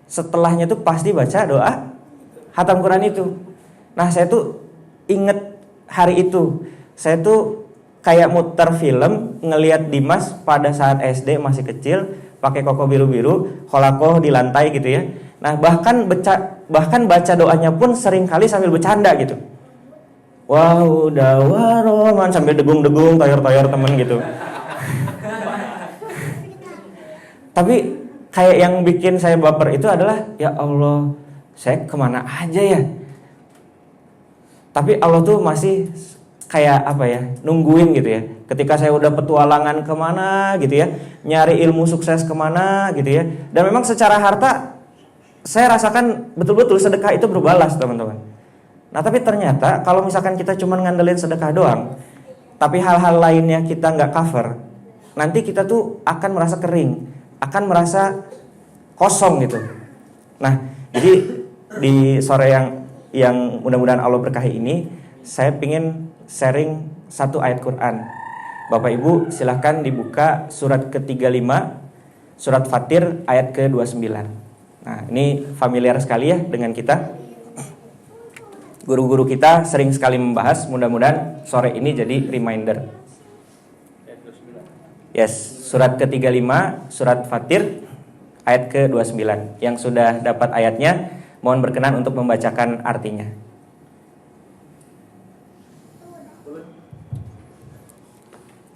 setelahnya tuh pasti baca doa khatam Quran itu. Nah saya tuh inget hari itu, saya tuh kayak muter film ngelihat Dimas pada saat SD masih kecil pakai koko biru-biru, kholakoh di lantai gitu ya. Nah bahkan baca doanya pun sering kali sambil bercanda gitu. Wow, dawaroman sambil degung-degung, toyor-toyor temen gitu. Tapi kayak yang bikin saya baper itu adalah, ya Allah, saya kemana aja ya? Tapi Allah tuh masih kayak apa ya, nungguin gitu ya. Ketika saya udah petualangan kemana gitu ya, nyari ilmu sukses kemana gitu ya. Dan memang secara harta, saya rasakan betul-betul sedekah itu berbalas teman-teman. Nah tapi ternyata kalau misalkan kita cuma ngandelin sedekah doang, tapi hal-hal lainnya kita nggak cover, nanti kita tuh akan merasa kering, akan merasa kosong gitu. Nah jadi di sore yang mudah-mudahan Allah berkahi ini, saya pingin sharing satu ayat Quran. Bapak Ibu silahkan dibuka surat ke-35, surat Fatir ayat ke-29. Nah ini familiar sekali ya dengan kita. Guru-guru kita sering sekali membahas, mudah-mudahan sore ini jadi reminder. Yes, surat ke-35, surat Fatir, ayat ke-29. Yang sudah dapat ayatnya, mohon berkenan untuk membacakan artinya.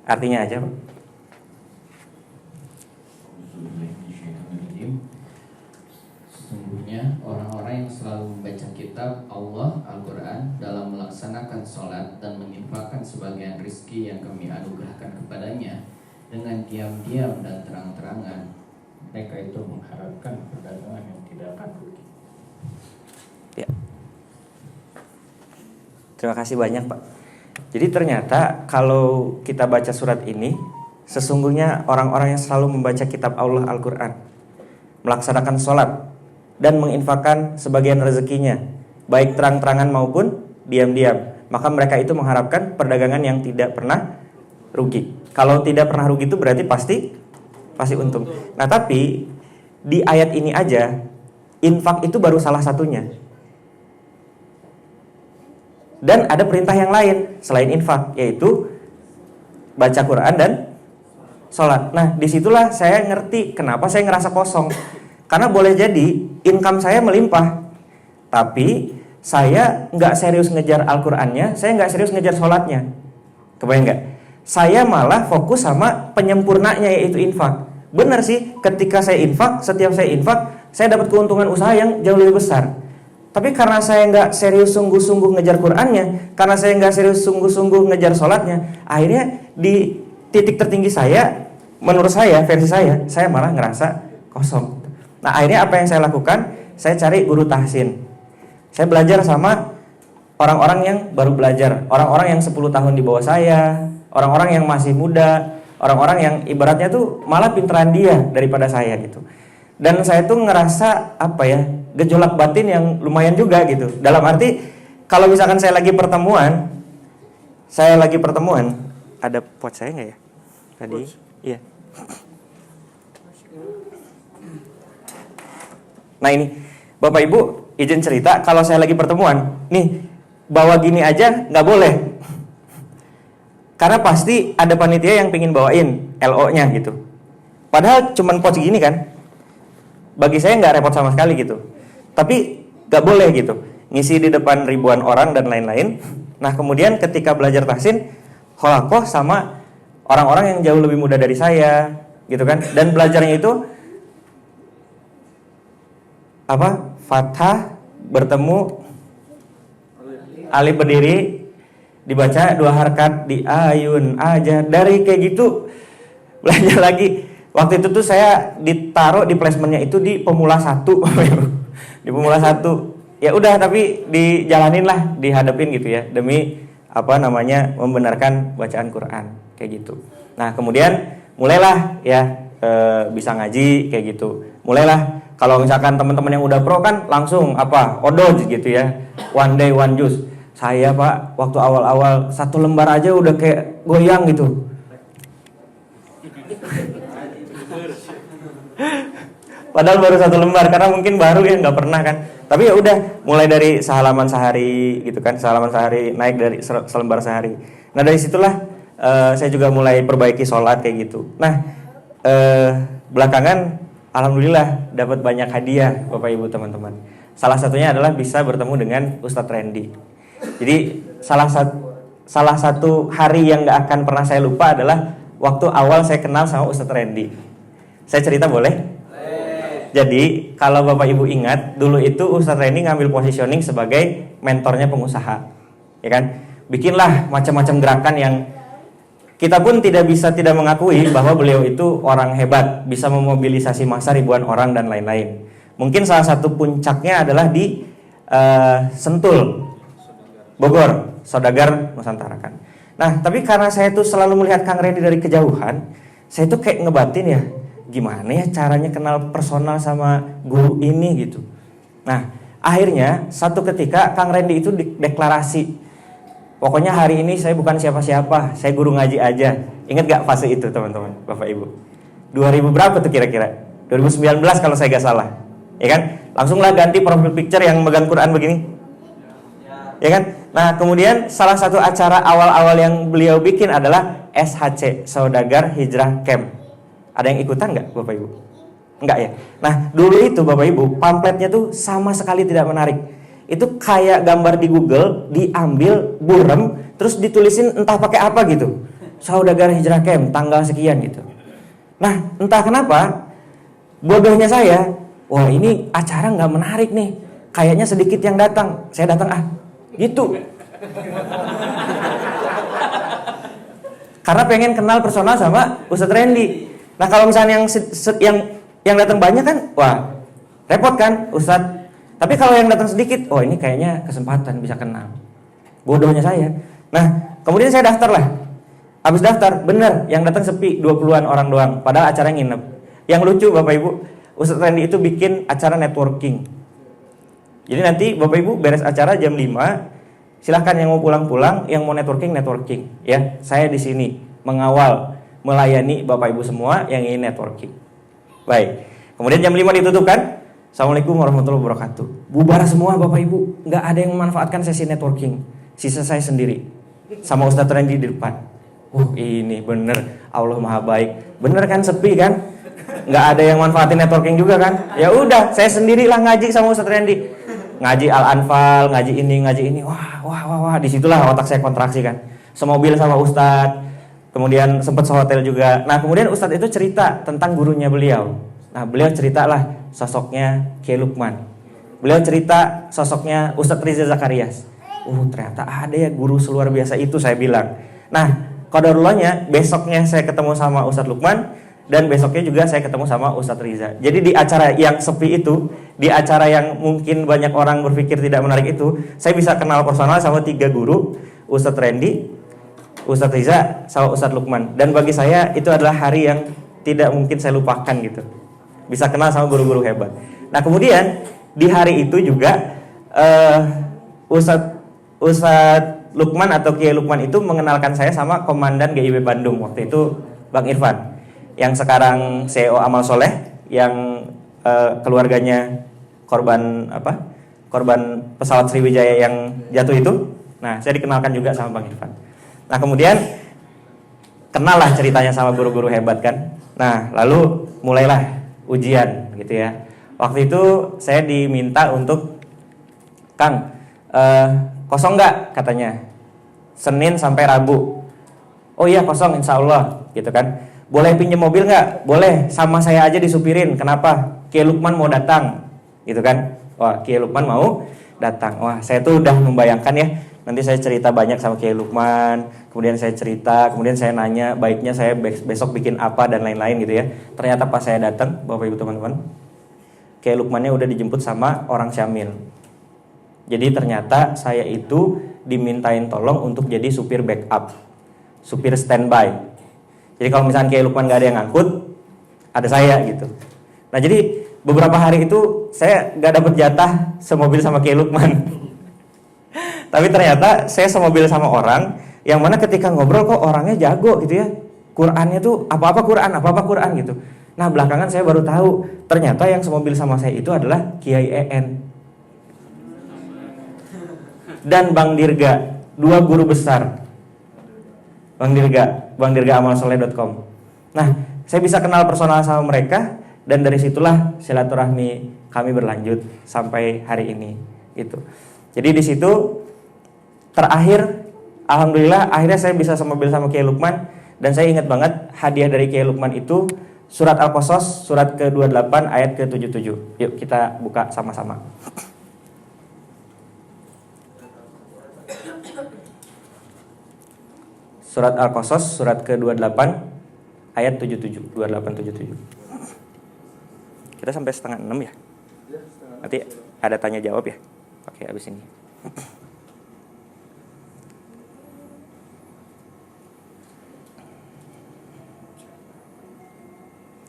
Artinya aja, Pak. Sesungguhnya orang-orang yang selalu membaca kitab Allah, Al-Quran, dalam melaksanakan sholat dan menginfakkan sebagian rizki yang kami anugerahkan kepadanya dengan diam-diam dan terang-terangan, mereka itu mengharapkan perdagangan yang tidak akan rugi. Ya. Terima kasih banyak, Pak. Jadi ternyata kalau kita baca surat ini, sesungguhnya orang-orang yang selalu membaca kitab Allah, Al-Quran, melaksanakan sholat dan menginfakkan sebagian rezekinya, baik terang-terangan maupun diam-diam, maka mereka itu mengharapkan perdagangan yang tidak pernah rugi. Kalau tidak pernah rugi itu berarti pasti untung. Nah, tapi di ayat ini aja, infak itu baru salah satunya. Dan ada perintah yang lain selain infak, yaitu baca Quran dan sholat. Nah, disitulah saya ngerti kenapa saya ngerasa kosong. Karena boleh jadi income saya melimpah, tapi saya nggak serius ngejar Al-Qurannya, saya nggak serius ngejar sholatnya. Kebayang nggak? Saya malah fokus sama penyempurnanya, yaitu infak. Benar sih, ketika saya infak, setiap saya infak, saya dapat keuntungan usaha yang jauh lebih besar. Tapi karena saya nggak serius sungguh-sungguh ngejar Qurannya, karena saya nggak serius sungguh-sungguh ngejar sholatnya, akhirnya di titik tertinggi saya, menurut saya, versi saya malah ngerasa kosong. Nah, akhirnya apa yang saya lakukan? Saya cari guru tahsin. Saya belajar sama orang-orang yang baru belajar, orang-orang yang 10 tahun di bawah saya, orang-orang yang masih muda, orang-orang yang ibaratnya tuh malah pinteran dia daripada saya gitu. Dan saya tuh ngerasa gejolak batin yang lumayan juga gitu. Dalam arti kalau misalkan saya lagi pertemuan, ada pot saya nggak ya? Tadi, iya. Nah ini, Bapak Ibu izin cerita, kalau saya lagi pertemuan, nih bawa gini aja nggak boleh. Karena pasti ada panitia yang pingin bawain LO-nya gitu. Padahal cuman pot segini kan. Bagi saya nggak repot sama sekali gitu. Tapi nggak boleh gitu. Ngisi di depan ribuan orang dan lain-lain. Nah kemudian ketika belajar tahsin, holakoh sama orang-orang yang jauh lebih muda dari saya gitu kan. Dan belajarnya itu Fathah bertemu alif berdiri, dibaca 2 harakat di ayun aja. Dari kayak gitu belajar lagi. Waktu itu tuh saya ditaruh di placementnya itu di pemula 1. Di pemula 1. Ya udah, tapi dijalanin lah, dihadapin gitu ya, demi membenarkan bacaan Quran kayak gitu. Nah, kemudian mulailah ya bisa ngaji kayak gitu. Mulailah kalau misalkan teman-teman yang udah pro kan langsung odoj gitu ya. One day one juice. Saya Pak, waktu awal-awal 1 lembar aja udah kayak goyang gitu. Padahal baru 1 lembar karena mungkin baru ya, nggak pernah kan. Tapi ya udah, mulai dari sehalaman sehari gitu kan, sehalaman sehari naik dari selembar sehari. Nah dari situlah saya juga mulai perbaiki sholat kayak gitu. Nah belakangan alhamdulillah dapat banyak hadiah Bapak Ibu teman-teman. Salah satunya adalah bisa bertemu dengan Ustadz Randy. Jadi salah satu hari yang gak akan pernah saya lupa adalah waktu awal saya kenal sama Ustadz Randy. Saya cerita boleh? Jadi kalau Bapak Ibu ingat, dulu itu Ustadz Randy ngambil positioning sebagai mentornya pengusaha, ya kan? Bikinlah macam-macam gerakan yang kita pun tidak mengakui bahwa beliau itu orang hebat, bisa memobilisasi massa ribuan orang dan lain-lain. Mungkin salah satu puncaknya adalah di Sentul, Bogor, Saudagar, Nusantara kan. Nah, tapi karena saya tuh selalu melihat Kang Randy dari kejauhan, saya tuh kayak ngebatin ya, gimana ya caranya kenal personal sama guru ini gitu. Nah, akhirnya satu ketika Kang Randy itu deklarasi, pokoknya hari ini saya bukan siapa-siapa, saya guru ngaji aja. Ingat gak fase itu teman-teman, Bapak Ibu? 2000 berapa tuh kira-kira? 2019 kalau saya gak salah. Ya kan? Langsunglah ganti profil picture yang megang Quran begini. Ya kan? Nah, kemudian salah satu acara awal-awal yang beliau bikin adalah SHC, Saudagar Hijrah Camp. Ada yang ikutan nggak, Bapak Ibu? Enggak ya? Nah, dulu itu Bapak Ibu, pamfletnya tuh sama sekali tidak menarik. Itu kayak gambar di Google, diambil, burem, terus ditulisin entah pakai apa gitu. Saudagar Hijrah Camp, tanggal sekian gitu. Nah, entah kenapa, bodohnya saya, wah ini acara nggak menarik nih. Kayaknya sedikit yang datang. Saya datang gitu. Karena pengen kenal personal sama Ustadz Randy. Nah, kalau misalnya yang datang banyak kan, wah repot kan Ustadz. Tapi kalau yang datang sedikit, oh ini kayaknya kesempatan bisa kenal. Bodohnya saya. Nah, kemudian saya daftar lah. Habis daftar, bener yang datang sepi 20-an orang doang. Padahal acara nginep. Yang lucu Bapak Ibu, Ustadz Randy itu bikin acara networking. Jadi nanti Bapak Ibu beres acara jam 5, silahkan yang mau pulang-pulang, yang mau networking ya. Saya di sini mengawal, melayani Bapak Ibu semua yang ingin networking. Baik. Kemudian jam 5 ditutup kan? Assalamualaikum warahmatullahi wabarakatuh. Bubar semua Bapak Ibu, nggak ada yang memanfaatkan sesi networking. Sisa saya sendiri sama Ustadz Randy di depan. Ini bener, Allah Maha Baik. Bener kan, sepi kan? Nggak ada yang manfaatin networking juga kan? Ya udah, saya sendirilah ngaji sama Ustadz Randy. Ngaji Al-Anfal, ngaji ini. Wah, disitulah otak saya kontraksi kan. Semobil sama Ustadz, kemudian sempat sehotel juga. Nah, kemudian Ustadz itu cerita tentang gurunya beliau. Nah, beliau ceritalah sosoknya Kiai Lukman. Beliau cerita sosoknya Ustadz Riza Zakarias. Ternyata ada ya guru seluar biasa itu, saya bilang. Nah, qadarullahnya besoknya saya ketemu sama Ustadz Lukman, dan besoknya juga saya ketemu sama Ustadz Riza. Jadi di acara yang sepi itu, di acara yang mungkin banyak orang berpikir tidak menarik itu, saya bisa kenal personal sama 3 guru, Ustadz Randy, Ustadz Riza, sama Ustadz Lukman. Dan bagi saya itu adalah hari yang tidak mungkin saya lupakan gitu. Bisa kenal sama guru-guru hebat. Nah, kemudian di hari itu juga Ustadz Lukman atau Kiai Lukman itu mengenalkan saya sama Komandan GIB Bandung waktu itu, Bang Irfan, yang sekarang CEO Amal Soleh, yang keluarganya korban pesawat Sriwijaya yang jatuh itu. Nah, saya dikenalkan juga sama Bang Irfan. Nah, kemudian kenal lah ceritanya sama guru-guru hebat kan. Nah, lalu mulailah ujian gitu ya. Waktu itu saya diminta untuk, Kang, kosong nggak katanya, Senin sampai Rabu. Oh iya kosong, insya Allah gitu kan. Boleh pinjam mobil nggak? Boleh, sama saya aja disupirin. Kenapa? Kiai Lukman mau datang, gitu kan? Wah, Kiai Lukman mau datang. Wah, saya tuh udah membayangkan ya. Nanti saya cerita banyak sama Kiai Lukman. Kemudian saya cerita, kemudian saya nanya, baiknya saya besok bikin apa dan lain-lain gitu ya. Ternyata pas saya datang, Bapak Ibu teman-teman, Kiai Lukmannya udah dijemput sama orang Syamil. Jadi ternyata saya itu dimintain tolong untuk jadi supir backup, supir standby. Jadi kalau misalnya Kiai Lukman gak ada yang ngangkut, ada saya gitu. Nah, jadi beberapa hari itu saya gak dapet jatah semobil sama Kiai Lukman. Tapi ternyata saya semobil sama orang yang mana ketika ngobrol kok orangnya jago gitu ya. Qurannya tuh apa-apa Quran gitu. Nah, belakangan saya baru tahu ternyata yang semobil sama saya itu adalah Kiai EN dan Bang Dirga, 2 guru besar. Bang Dirga amalsoleh.com. Nah, saya bisa kenal personal sama mereka, dan dari situlah silaturahmi kami berlanjut sampai hari ini gitu. Jadi di situ terakhir, alhamdulillah akhirnya saya bisa semobil sama Kiai Lukman, dan saya ingat banget hadiah dari Kiai Lukman itu surat Al-Qasas surat ke-28 ayat ke-77. Yuk kita buka sama-sama. Surat Al-Qasas surat ke-28 ayat 77, 28-77. Kita sampai setengah 6 ya? Nanti ada tanya jawab ya? Oke, habis ini.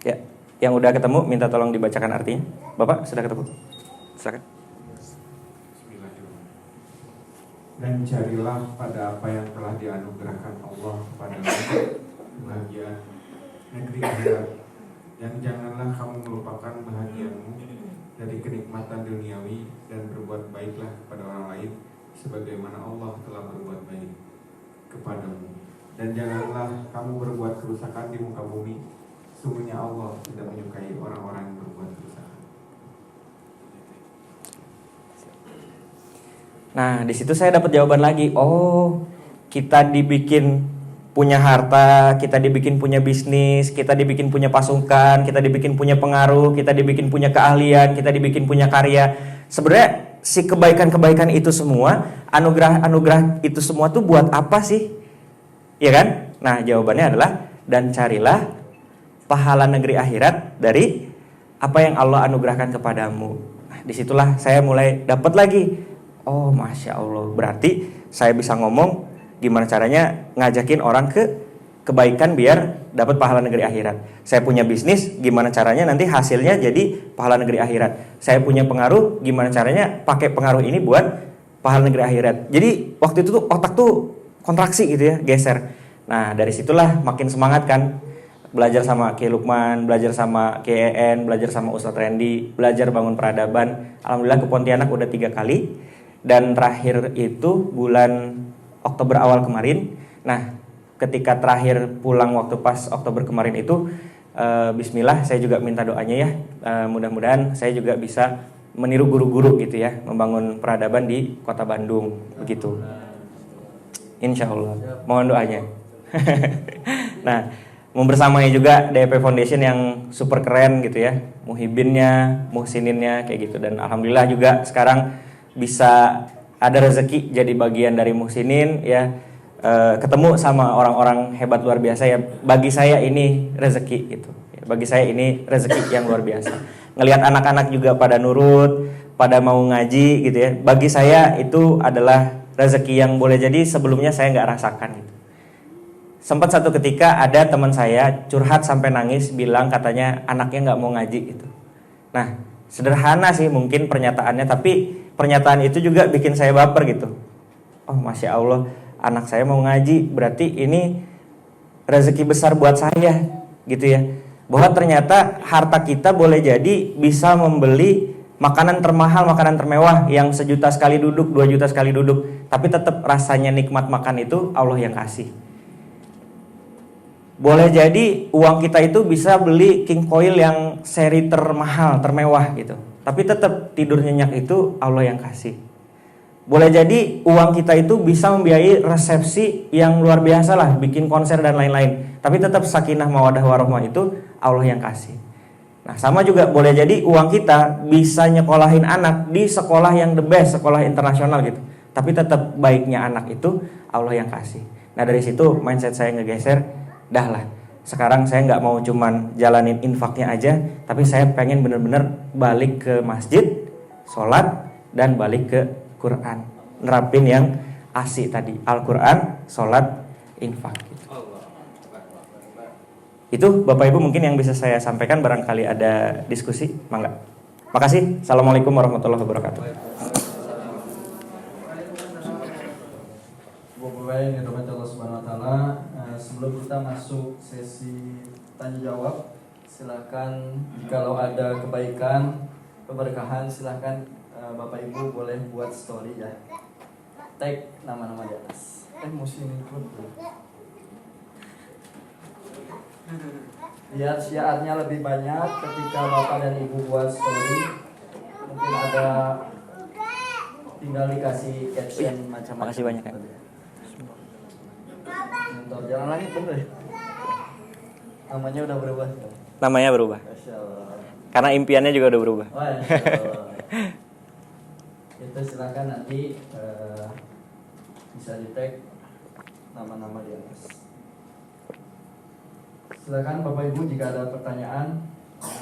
Ya, yang udah ketemu minta tolong dibacakan artinya. Bapak sudah ketemu? Silakan. Dan carilah pada apa yang telah dianugerahkan Allah kepada kebahagiaan negeri akhirat, dan janganlah kamu melupakan bahagiamu dari kenikmatan duniawi, dan berbuat baiklah kepada orang lain sebagaimana Allah telah berbuat baik kepadamu. Dan janganlah kamu berbuat kerusakan di muka bumi. Sungguhnya Allah tidak menyukai orang-orang yang berbuat kerusakan. Nah, di situ saya dapat jawaban lagi. Oh, kita dibikin punya harta, kita dibikin punya bisnis, kita dibikin punya pasukan, kita dibikin punya pengaruh, kita dibikin punya keahlian, kita dibikin punya karya. Sebenarnya si kebaikan-kebaikan itu semua, anugerah-anugerah itu semua tuh buat apa sih? Iya kan? Nah, jawabannya adalah dan carilah pahala negeri akhirat dari apa yang Allah anugerahkan kepadamu. Nah, disitulah saya mulai dapat lagi. Oh, Masya Allah. Berarti saya bisa ngomong gimana caranya ngajakin orang ke kebaikan biar dapat pahala negeri akhirat. Saya punya bisnis, gimana caranya nanti hasilnya jadi pahala negeri akhirat. Saya punya pengaruh, gimana caranya pakai pengaruh ini buat pahala negeri akhirat. Jadi waktu itu tuh otak tuh kontraksi gitu ya, geser. Nah, dari situlah makin semangat kan. Belajar sama Ki Lukman, belajar sama Ki EN, belajar sama Ustadz Randy, belajar bangun peradaban. Alhamdulillah ke Pontianak udah 3 kali. Dan terakhir itu bulan Oktober awal kemarin. Nah, ketika terakhir pulang waktu pas Oktober kemarin itu, bismillah saya juga minta doanya ya. Mudah-mudahan saya juga bisa meniru guru-guru gitu ya, membangun peradaban di Kota Bandung begitu. Insya Allah, mohon doanya. Nah, membersamai juga DP Foundation yang super keren gitu ya, muhibinnya, muhsininnya kayak gitu. Dan alhamdulillah juga sekarang bisa ada rezeki jadi bagian dari muhsinin ya, ketemu sama orang-orang hebat luar biasa ya. Bagi saya ini rezeki gitu. Bagi saya ini rezeki yang luar biasa. Ngelihat anak-anak juga pada nurut, pada mau ngaji gitu ya. Bagi saya itu adalah rezeki yang boleh jadi sebelumnya saya nggak rasakan gitu. Sempat satu ketika ada teman saya curhat sampai nangis, bilang katanya anaknya nggak mau ngaji gitu. Nah, sederhana sih mungkin pernyataannya, tapi pernyataan itu juga bikin saya baper gitu. Oh, Masya Allah, anak saya mau ngaji, berarti ini rezeki besar buat saya gitu ya. Bahwa ternyata harta kita boleh jadi bisa membeli makanan termahal, makanan termewah yang 1 juta sekali duduk, 2 juta sekali duduk, tapi tetap rasanya nikmat makan itu Allah yang kasih. Boleh jadi uang kita itu bisa beli King Coil yang seri termahal, termewah gitu, tapi tetap tidur nyenyak itu Allah yang kasih. Boleh jadi uang kita itu bisa membiayai resepsi yang luar biasa lah, bikin konser dan lain-lain, tapi tetap sakinah mawadah warahmah itu Allah yang kasih. Nah, sama juga boleh jadi uang kita bisa nyekolahin anak di sekolah yang the best, sekolah internasional gitu, tapi tetap baiknya anak itu Allah yang kasih. Nah, dari situ mindset saya ngegeser, dah lah, sekarang saya nggak mau cuman jalanin infaknya aja, tapi saya pengen bener-bener balik ke masjid, sholat, dan balik ke Quran, nerapin yang asik tadi, Al-Quran, sholat, infak gitu. Itu Bapak Ibu mungkin yang bisa saya sampaikan, barangkali ada diskusi, mangga. Makasih. Assalamualaikum warahmatullahi wabarakatuh. Bapak yang dirahmati Allah Subhanahu wa taala, sebelum kita masuk sesi tanya jawab, silakan kalau ada kebaikan, keberkahan, silakan Bapak Ibu boleh buat story ya. Tag nama-nama di atas. Mesti ikut. Biar syiarnya lebih banyak ketika Bapak dan Ibu buat story. Mungkin ada, tinggal dikasih caption macam-macam. Makasih banyak ya. Bentar, jalan lagi bener. Namanya udah berubah. Namanya berubah. Masya Allah. Karena impiannya juga udah berubah. Oh, Masya Allah. Itu silakan nanti bisa di tag nama-nama di atas. Silakan Bapak Ibu jika ada pertanyaan.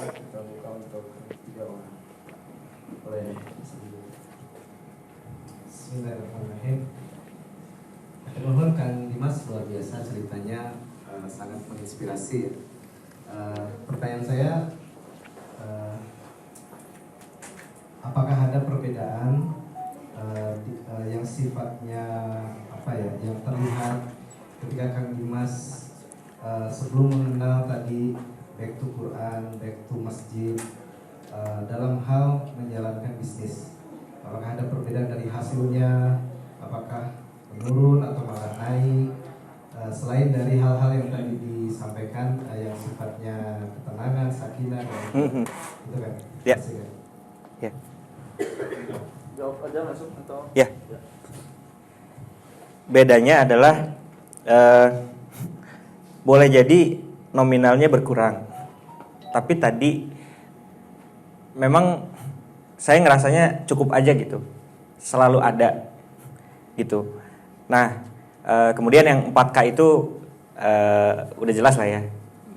Kita buka untuk 3 orang. Boleh. Bismillahirrahmanirrahim. Mohon Kang Dimas, luar biasa ceritanya, sangat menginspirasi. Pertanyaan saya, apakah ada perbedaan yang sifatnya apa ya, yang terlihat ketika Kang Dimas sebelum mengenal tadi back to Quran, back to masjid, dalam hal menjalankan bisnis? Apakah ada perbedaan dari hasilnya apakah menurun atau malah naik? Selain dari hal-hal yang tadi disampaikan yang sifatnya ketenangan, sakinah, dan itu kan? Ya. Masih kan? Ya. Jawab aja langsung atau? Ya. Bedanya adalah boleh jadi nominalnya berkurang, tapi tadi memang saya ngerasanya cukup aja gitu, selalu ada gitu. Nah, kemudian yang 4K itu udah jelas lah ya,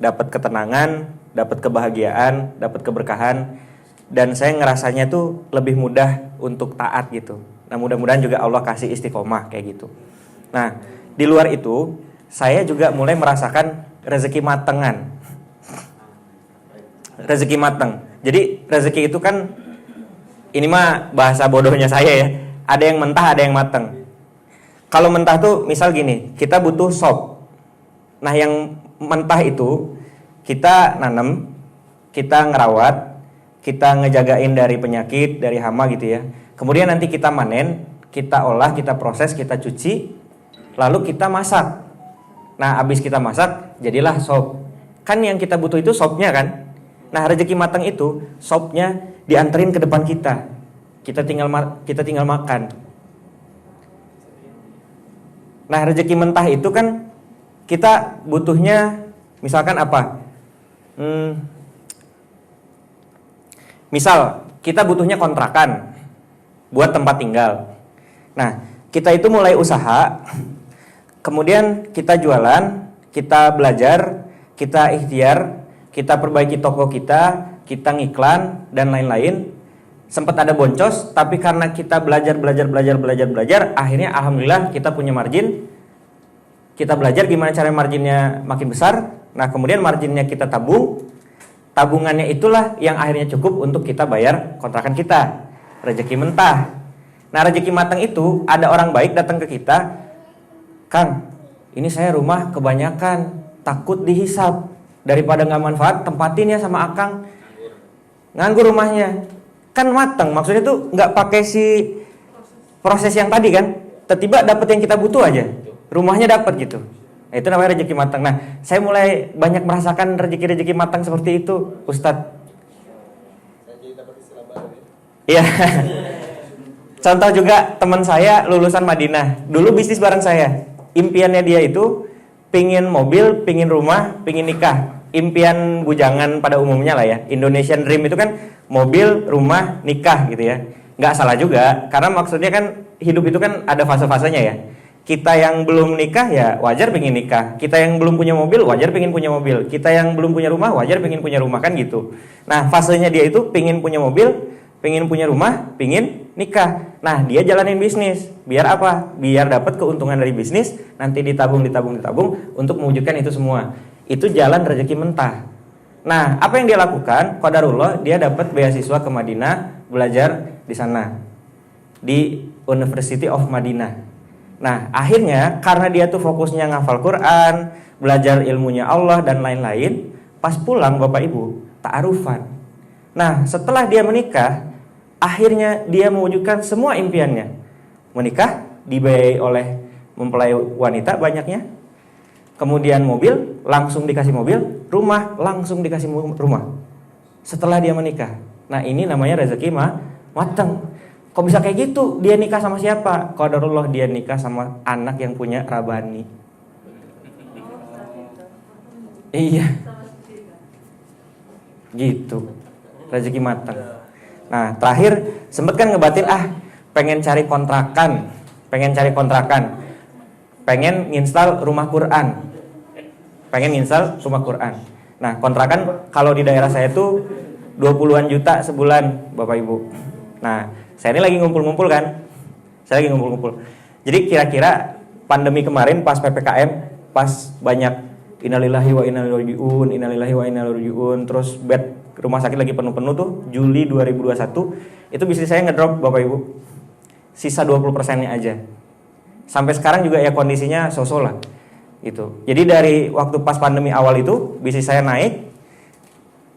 dapat ketenangan, dapat kebahagiaan, dapat keberkahan, dan saya ngerasanya tuh lebih mudah untuk taat gitu. Nah, mudah-mudahan juga Allah kasih istiqomah kayak gitu. Nah, di luar itu saya juga mulai merasakan rezeki matengan. Rezeki mateng. Jadi rezeki itu kan, ini mah bahasa bodohnya saya ya, ada yang mentah, ada yang mateng. Kalau mentah tuh misal gini, kita butuh sop. Nah, yang mentah itu kita nanam, kita ngerawat, kita ngejagain dari penyakit, dari hama gitu ya. Kemudian nanti kita manen, kita olah, kita proses, kita cuci, lalu kita masak. Nah, habis kita masak, jadilah sop. Kan yang kita butuh itu sopnya kan. Nah, rezeki matang itu sopnya dianterin ke depan kita. Kita tinggal makan. Nah, rezeki mentah itu kan kita butuhnya misalkan apa? Misal kita butuhnya kontrakan buat tempat tinggal. Nah, kita itu mulai usaha, kemudian kita jualan, kita belajar, kita ikhtiar, kita perbaiki toko kita ngiklan dan lain-lain. Sempat ada boncos, tapi karena kita belajar, akhirnya alhamdulillah kita punya margin. Kita belajar gimana cara marginnya makin besar. Nah, kemudian marginnya kita tabung. Tabungannya itulah yang akhirnya cukup untuk kita bayar kontrakan kita. Rezeki mentah. Nah, rezeki matang itu ada orang baik datang ke kita, "Kang, ini saya rumah kebanyakan, takut dihisap. Daripada nggak manfaat, tempatin ya sama Akang." Nganggur rumahnya. Kan matang, maksudnya tuh nggak pakai si proses yang tadi kan. Tiba-tiba dapat yang kita butuh aja. Rumahnya dapat gitu. Nah, itu namanya rezeki matang. Nah, saya mulai banyak merasakan rezeki-rezeki matang seperti itu, Ustadz. Iya. Contoh juga teman saya lulusan Madinah. Dulu bisnis bareng saya. Impiannya dia itu pingin mobil, pingin rumah, pingin nikah. Impian bujangan pada umumnya lah ya. Indonesian Dream itu kan mobil, rumah, nikah gitu ya. Nggak salah juga, karena maksudnya kan hidup itu kan ada fase-fasenya ya. Kita yang belum nikah ya wajar pengen nikah. Kita yang belum punya mobil wajar pengen punya mobil. Kita yang belum punya rumah wajar pengen punya rumah, kan gitu. Nah, fasenya dia itu pengen punya mobil, pengen punya rumah, pengen nikah. Nah, dia jalanin bisnis. Biar apa? Biar dapat keuntungan dari bisnis, nanti ditabung untuk mewujudkan itu semua. Itu jalan rezeki mentah. Nah, apa yang dia lakukan? Qadarullah, dia dapat beasiswa ke Madinah, belajar di sana. Di University of Madinah. Nah, akhirnya karena dia tuh fokusnya ngafal Quran, belajar ilmunya Allah dan lain-lain, pas pulang Bapak Ibu, ta'arufan. Nah, setelah dia menikah, akhirnya dia mewujudkan semua impiannya. Menikah, dibiayai oleh mempelai wanita banyaknya. Kemudian mobil, langsung dikasih mobil. Rumah, langsung dikasih rumah. Setelah dia menikah. Nah, ini namanya rezeki mateng. Kok bisa kayak gitu? Dia nikah sama siapa? Qadarullah, dia nikah sama anak yang punya Rabani. Iya. Gitu. Rezeki mateng. Nah, terakhir sempet kan ngebatin pengen cari kontrakan. Pengen nginstal rumah Quran. Nah, kontrakan kalau di daerah saya tuh 20-an juta sebulan, Bapak Ibu. Nah, saya ini lagi ngumpul-ngumpul kan. Jadi kira-kira pandemi kemarin pas PPKM, pas banyak innalillahi wa inna ilaihi raji'un, terus bed rumah sakit lagi penuh-penuh tuh, Juli 2021, itu bisnis saya ngedrop, Bapak Ibu. Sisa 20%-nya aja. Sampai sekarang juga ya kondisinya so-so lah. Gitu. Jadi dari waktu pas pandemi awal itu bisnis saya naik,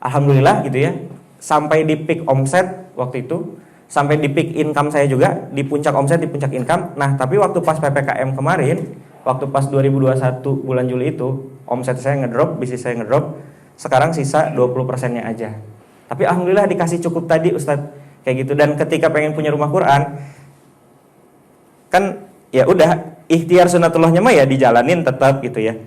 alhamdulillah gitu ya, sampai di peak omset waktu itu sampai di peak income saya juga, di puncak omset, di puncak income. Nah, tapi waktu pas PPKM kemarin, waktu pas 2021 bulan Juli itu, omset saya ngedrop, bisnis saya ngedrop, sekarang sisa 20%-nya aja. Tapi alhamdulillah dikasih cukup tadi Ustadz, kayak gitu. Dan ketika pengen punya rumah Quran, kan ya udah, ikhtiar sunatullahnya mah ya dijalanin tetap gitu ya.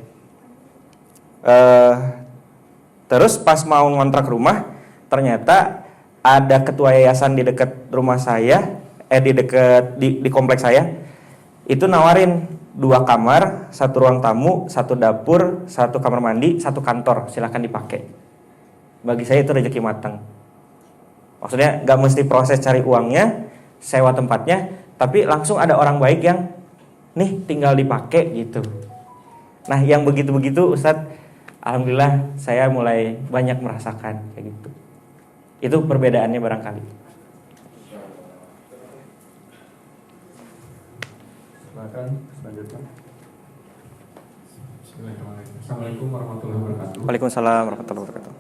Terus pas mau ngontrak rumah, ternyata ada ketua yayasan di dekat rumah saya, di kompleks saya, itu nawarin 2 kamar, 1 ruang tamu, 1 dapur, 1 kamar mandi, 1 kantor, silahkan dipakai. Bagi saya itu rezeki matang. Maksudnya nggak mesti proses cari uangnya, sewa tempatnya, tapi langsung ada orang baik yang nih tinggal dipakai gitu. Nah yang begitu-begitu Ustadz, alhamdulillah saya mulai banyak merasakan kayak gitu. Itu perbedaannya barangkali. Silakan selanjutnya. Bismillahirrahmanirrahim. Assalamualaikum warahmatullahi wabarakatuh. Waalaikumsalam warahmatullahi wabarakatuh.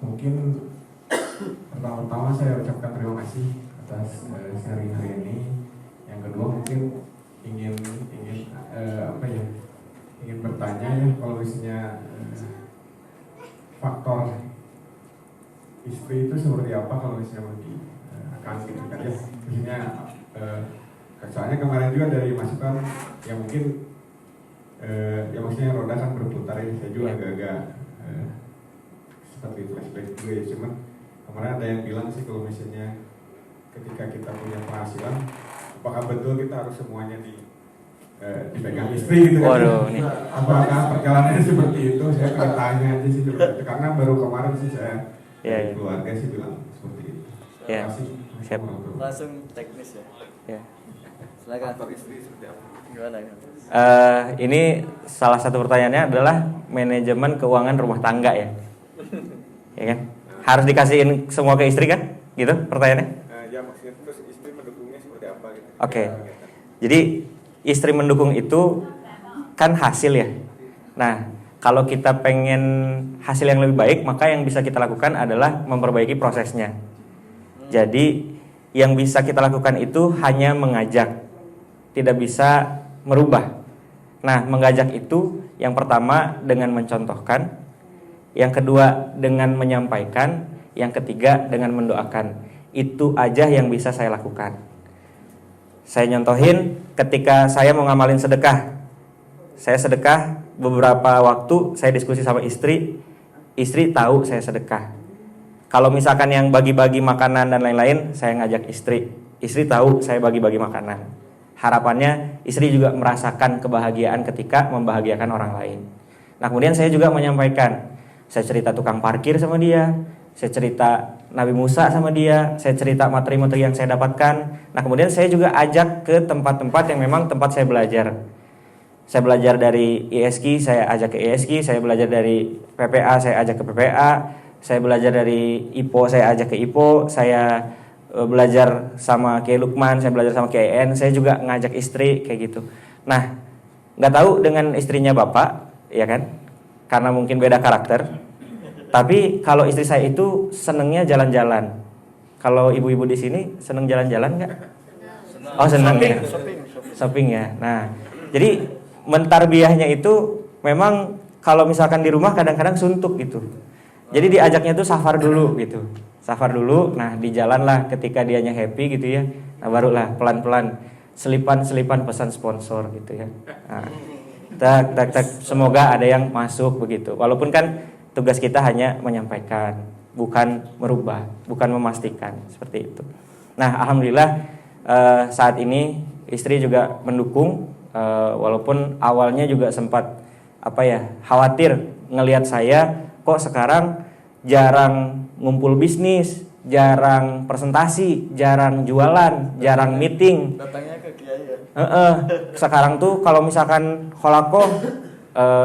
Mungkin pertama-tama saya ucapkan terima kasih atas sharing hari ini. Yang kedua mungkin ingin bertanya ya, kalau misalnya faktor istri itu seperti apa kalau misalnya bagi akan gitu kan ya. Maksudnya soalnya kemarin juga dari masukan yang mungkin ya maksudnya roda kan berputar ya, saya juga agak-agak seperti flashback juga ya. Cuman kemarin ada yang bilang sih kalau misalnya ketika kita punya penghasilan, apakah betul kita harus semuanya dipegang istri gitu kan? Waduh, nih. Apakah perjalanannya seperti itu? Saya pengen tanya aja sih seperti itu. Karena baru kemarin sih saya Ya. keluarga sih bilang seperti itu. Ya. Terima kasih. Siap. Langsung teknis ya. Ya. Silakan. Faktor istri seperti apa? Gimana ya? Ini salah satu pertanyaannya adalah manajemen keuangan rumah tangga ya, ya kan? Harus dikasihin semua ke istri kan? Gitu pertanyaannya? Ya maksudnya terus istri mendukungnya seperti apa gitu? Oke. Jadi istri mendukung itu kan hasil ya. Nah, kalau kita pengen hasil yang lebih baik, maka yang bisa kita lakukan adalah memperbaiki prosesnya. Jadi yang bisa kita lakukan itu hanya mengajak, tidak bisa merubah. Nah, mengajak itu yang pertama dengan mencontohkan, yang kedua dengan menyampaikan, yang ketiga dengan mendoakan. Itu aja yang bisa saya lakukan. Saya nyontohin ketika saya mau ngamalin sedekah. Saya sedekah, beberapa waktu saya diskusi sama istri tahu saya sedekah. Kalau misalkan yang bagi-bagi makanan dan lain-lain, saya ngajak istri tahu saya bagi-bagi makanan. Harapannya istri juga merasakan kebahagiaan ketika membahagiakan orang lain. Nah kemudian saya juga menyampaikan, saya cerita tukang parkir sama dia, saya cerita Nabi Musa sama dia, saya cerita materi-materi yang saya dapatkan. Nah kemudian saya juga ajak ke tempat-tempat yang memang tempat saya belajar. Saya belajar dari ISK, saya ajak ke ISK, saya belajar dari PPA, saya ajak ke PPA, saya belajar dari IPO, saya ajak ke IPO, saya belajar sama Kiai Lukman, saya belajar sama Kiai En, saya juga ngajak istri kayak gitu. Nah, nggak tahu dengan istrinya bapak, ya kan? Karena mungkin beda karakter. Tapi kalau istri saya itu senengnya jalan-jalan. Kalau ibu-ibu di sini seneng jalan-jalan nggak? Oh seneng ya. Shopping ya. Nah, jadi mentarbiyahnya itu memang kalau misalkan di rumah kadang-kadang suntuk gitu. Jadi diajaknya tuh safar dulu gitu. Safar dulu, nah di jalan lah ketika dianya happy gitu ya. Nah barulah pelan-pelan selipan-selipan pesan sponsor gitu ya. Nah, tak semoga ada yang masuk begitu. Walaupun kan tugas kita hanya menyampaikan, bukan merubah, bukan memastikan seperti itu. Nah alhamdulillah saat ini istri juga mendukung, walaupun awalnya juga sempat khawatir ngelihat saya kok sekarang jarang ngumpul bisnis, jarang presentasi, jarang jualan, jarang meeting. Datangnya ke kiai ya. Sekarang tuh kalau misalkan kholakoh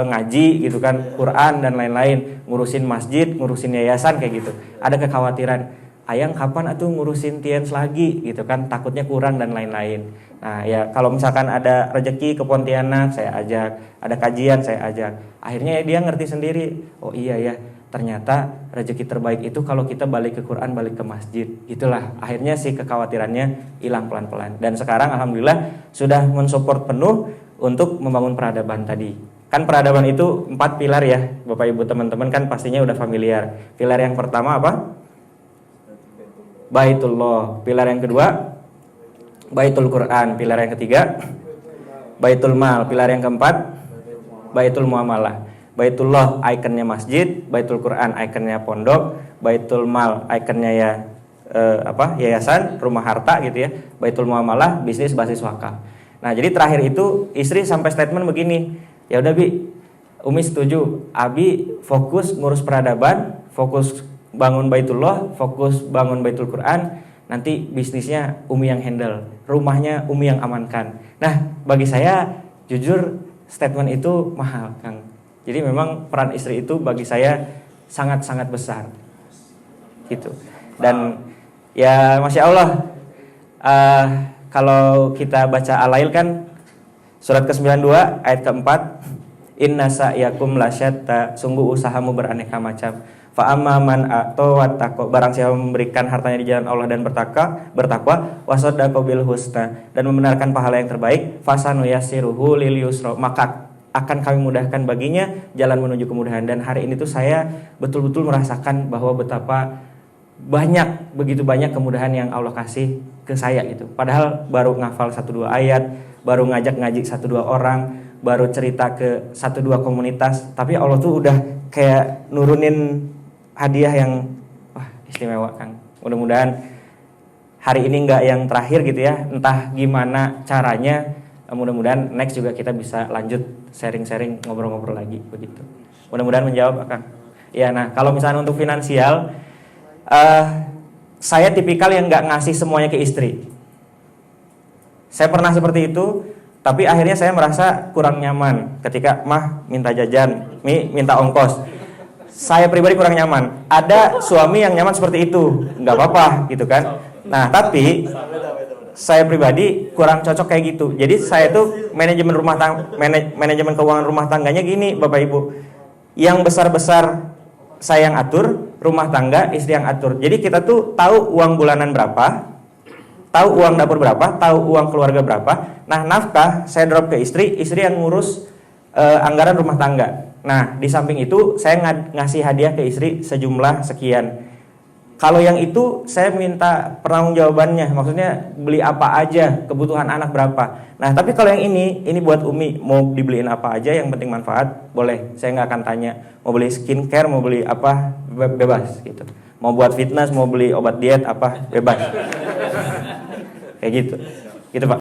ngaji gitu kan, Quran dan lain-lain, ngurusin masjid, ngurusin yayasan kayak gitu. Ada kekhawatiran, ayang kapan atuh ngurusin tiens lagi gitu kan, takutnya kurang dan lain-lain. Nah ya kalau misalkan ada rezeki ke Pontianak saya ajak, ada kajian saya ajak. Akhirnya dia ngerti sendiri, oh iya ya, ternyata rezeki terbaik itu kalau kita balik ke Quran, balik ke masjid. Itulah akhirnya sih kekhawatirannya hilang pelan-pelan. Dan sekarang alhamdulillah sudah mensupport penuh untuk membangun peradaban tadi. Kan peradaban itu 4 pilar ya, Bapak Ibu teman-teman kan pastinya udah familiar. Pilar yang pertama apa? Baitullah. Pilar yang kedua Baitul Quran. Pilar yang ketiga Baitul Mal. Pilar yang keempat Baitul Muamalah. Baitullah ikonnya masjid, Baitul Quran ikonnya pondok, Baitul Mal ikonnya ya yayasan, rumah harta gitu ya. Baitul Muamalah bisnis basis wakaf. Nah, jadi terakhir itu istri sampai statement begini, ya udah Bi, Umi setuju, Abi fokus ngurus peradaban, fokus bangun Baitullah, fokus bangun Baitul Quran, nanti bisnisnya Umi yang handle, rumahnya Umi yang amankan. Nah, bagi saya jujur statement itu mahal, Kang. Jadi memang peran istri itu bagi saya sangat-sangat besar gitu. Dan ya Masya Allah, kalau kita baca Al-Lail kan surat ke-92 ayat ke-4, inna sa'yakum lasyatta, sungguh usahamu beraneka macam. Fa amma man atawattaqo, barang siapa memberikan hartanya di jalan Allah dan bertakwa, wasaddaqa bil husna, dan membenarkan pahala yang terbaik, fasanuyassiruhu lil yusra, maka akan kami mudahkan baginya jalan menuju kemudahan. Dan hari ini tuh saya betul-betul merasakan bahwa betapa begitu banyak kemudahan yang Allah kasih ke saya gitu. Padahal baru ngafal 1-2 ayat, baru ngajak ngaji 1-2 orang, baru cerita ke 1-2 komunitas, tapi Allah tuh udah kayak nurunin hadiah yang wah istimewa, Kang. Mudah-mudahan hari ini enggak yang terakhir gitu ya. Entah gimana caranya, mudah-mudahan next juga kita bisa lanjut sharing-sharing, ngobrol-ngobrol lagi begitu. Mudah-mudahan menjawab, Kang. Ya, nah kalau misalnya untuk finansial, saya tipikal yang nggak ngasih semuanya ke istri. Saya pernah seperti itu, tapi akhirnya saya merasa kurang nyaman ketika mah minta jajan, minta ongkos. Saya pribadi kurang nyaman. Ada suami yang nyaman seperti itu, nggak apa-apa gitu kan. Nah tapi saya pribadi kurang cocok kayak gitu. Jadi saya tuh manajemen keuangan rumah tangganya gini, Bapak Ibu. Yang besar-besar saya yang atur, rumah tangga istri yang atur. Jadi kita tuh tahu uang bulanan berapa, tahu uang dapur berapa, tahu uang keluarga berapa. Nah, nafkah saya drop ke istri yang ngurus anggaran rumah tangga. Nah, di samping itu saya ngasih hadiah ke istri sejumlah sekian. Kalau yang itu saya minta pertanggungjawabannya, maksudnya beli apa aja, kebutuhan anak berapa. Nah tapi kalau yang ini buat Umi, mau dibeliin apa aja yang penting manfaat, boleh. Saya nggak akan tanya mau beli skincare, mau beli apa, bebas gitu. Mau buat fitness, mau beli obat diet apa, bebas. Kayak gitu, gitu Pak.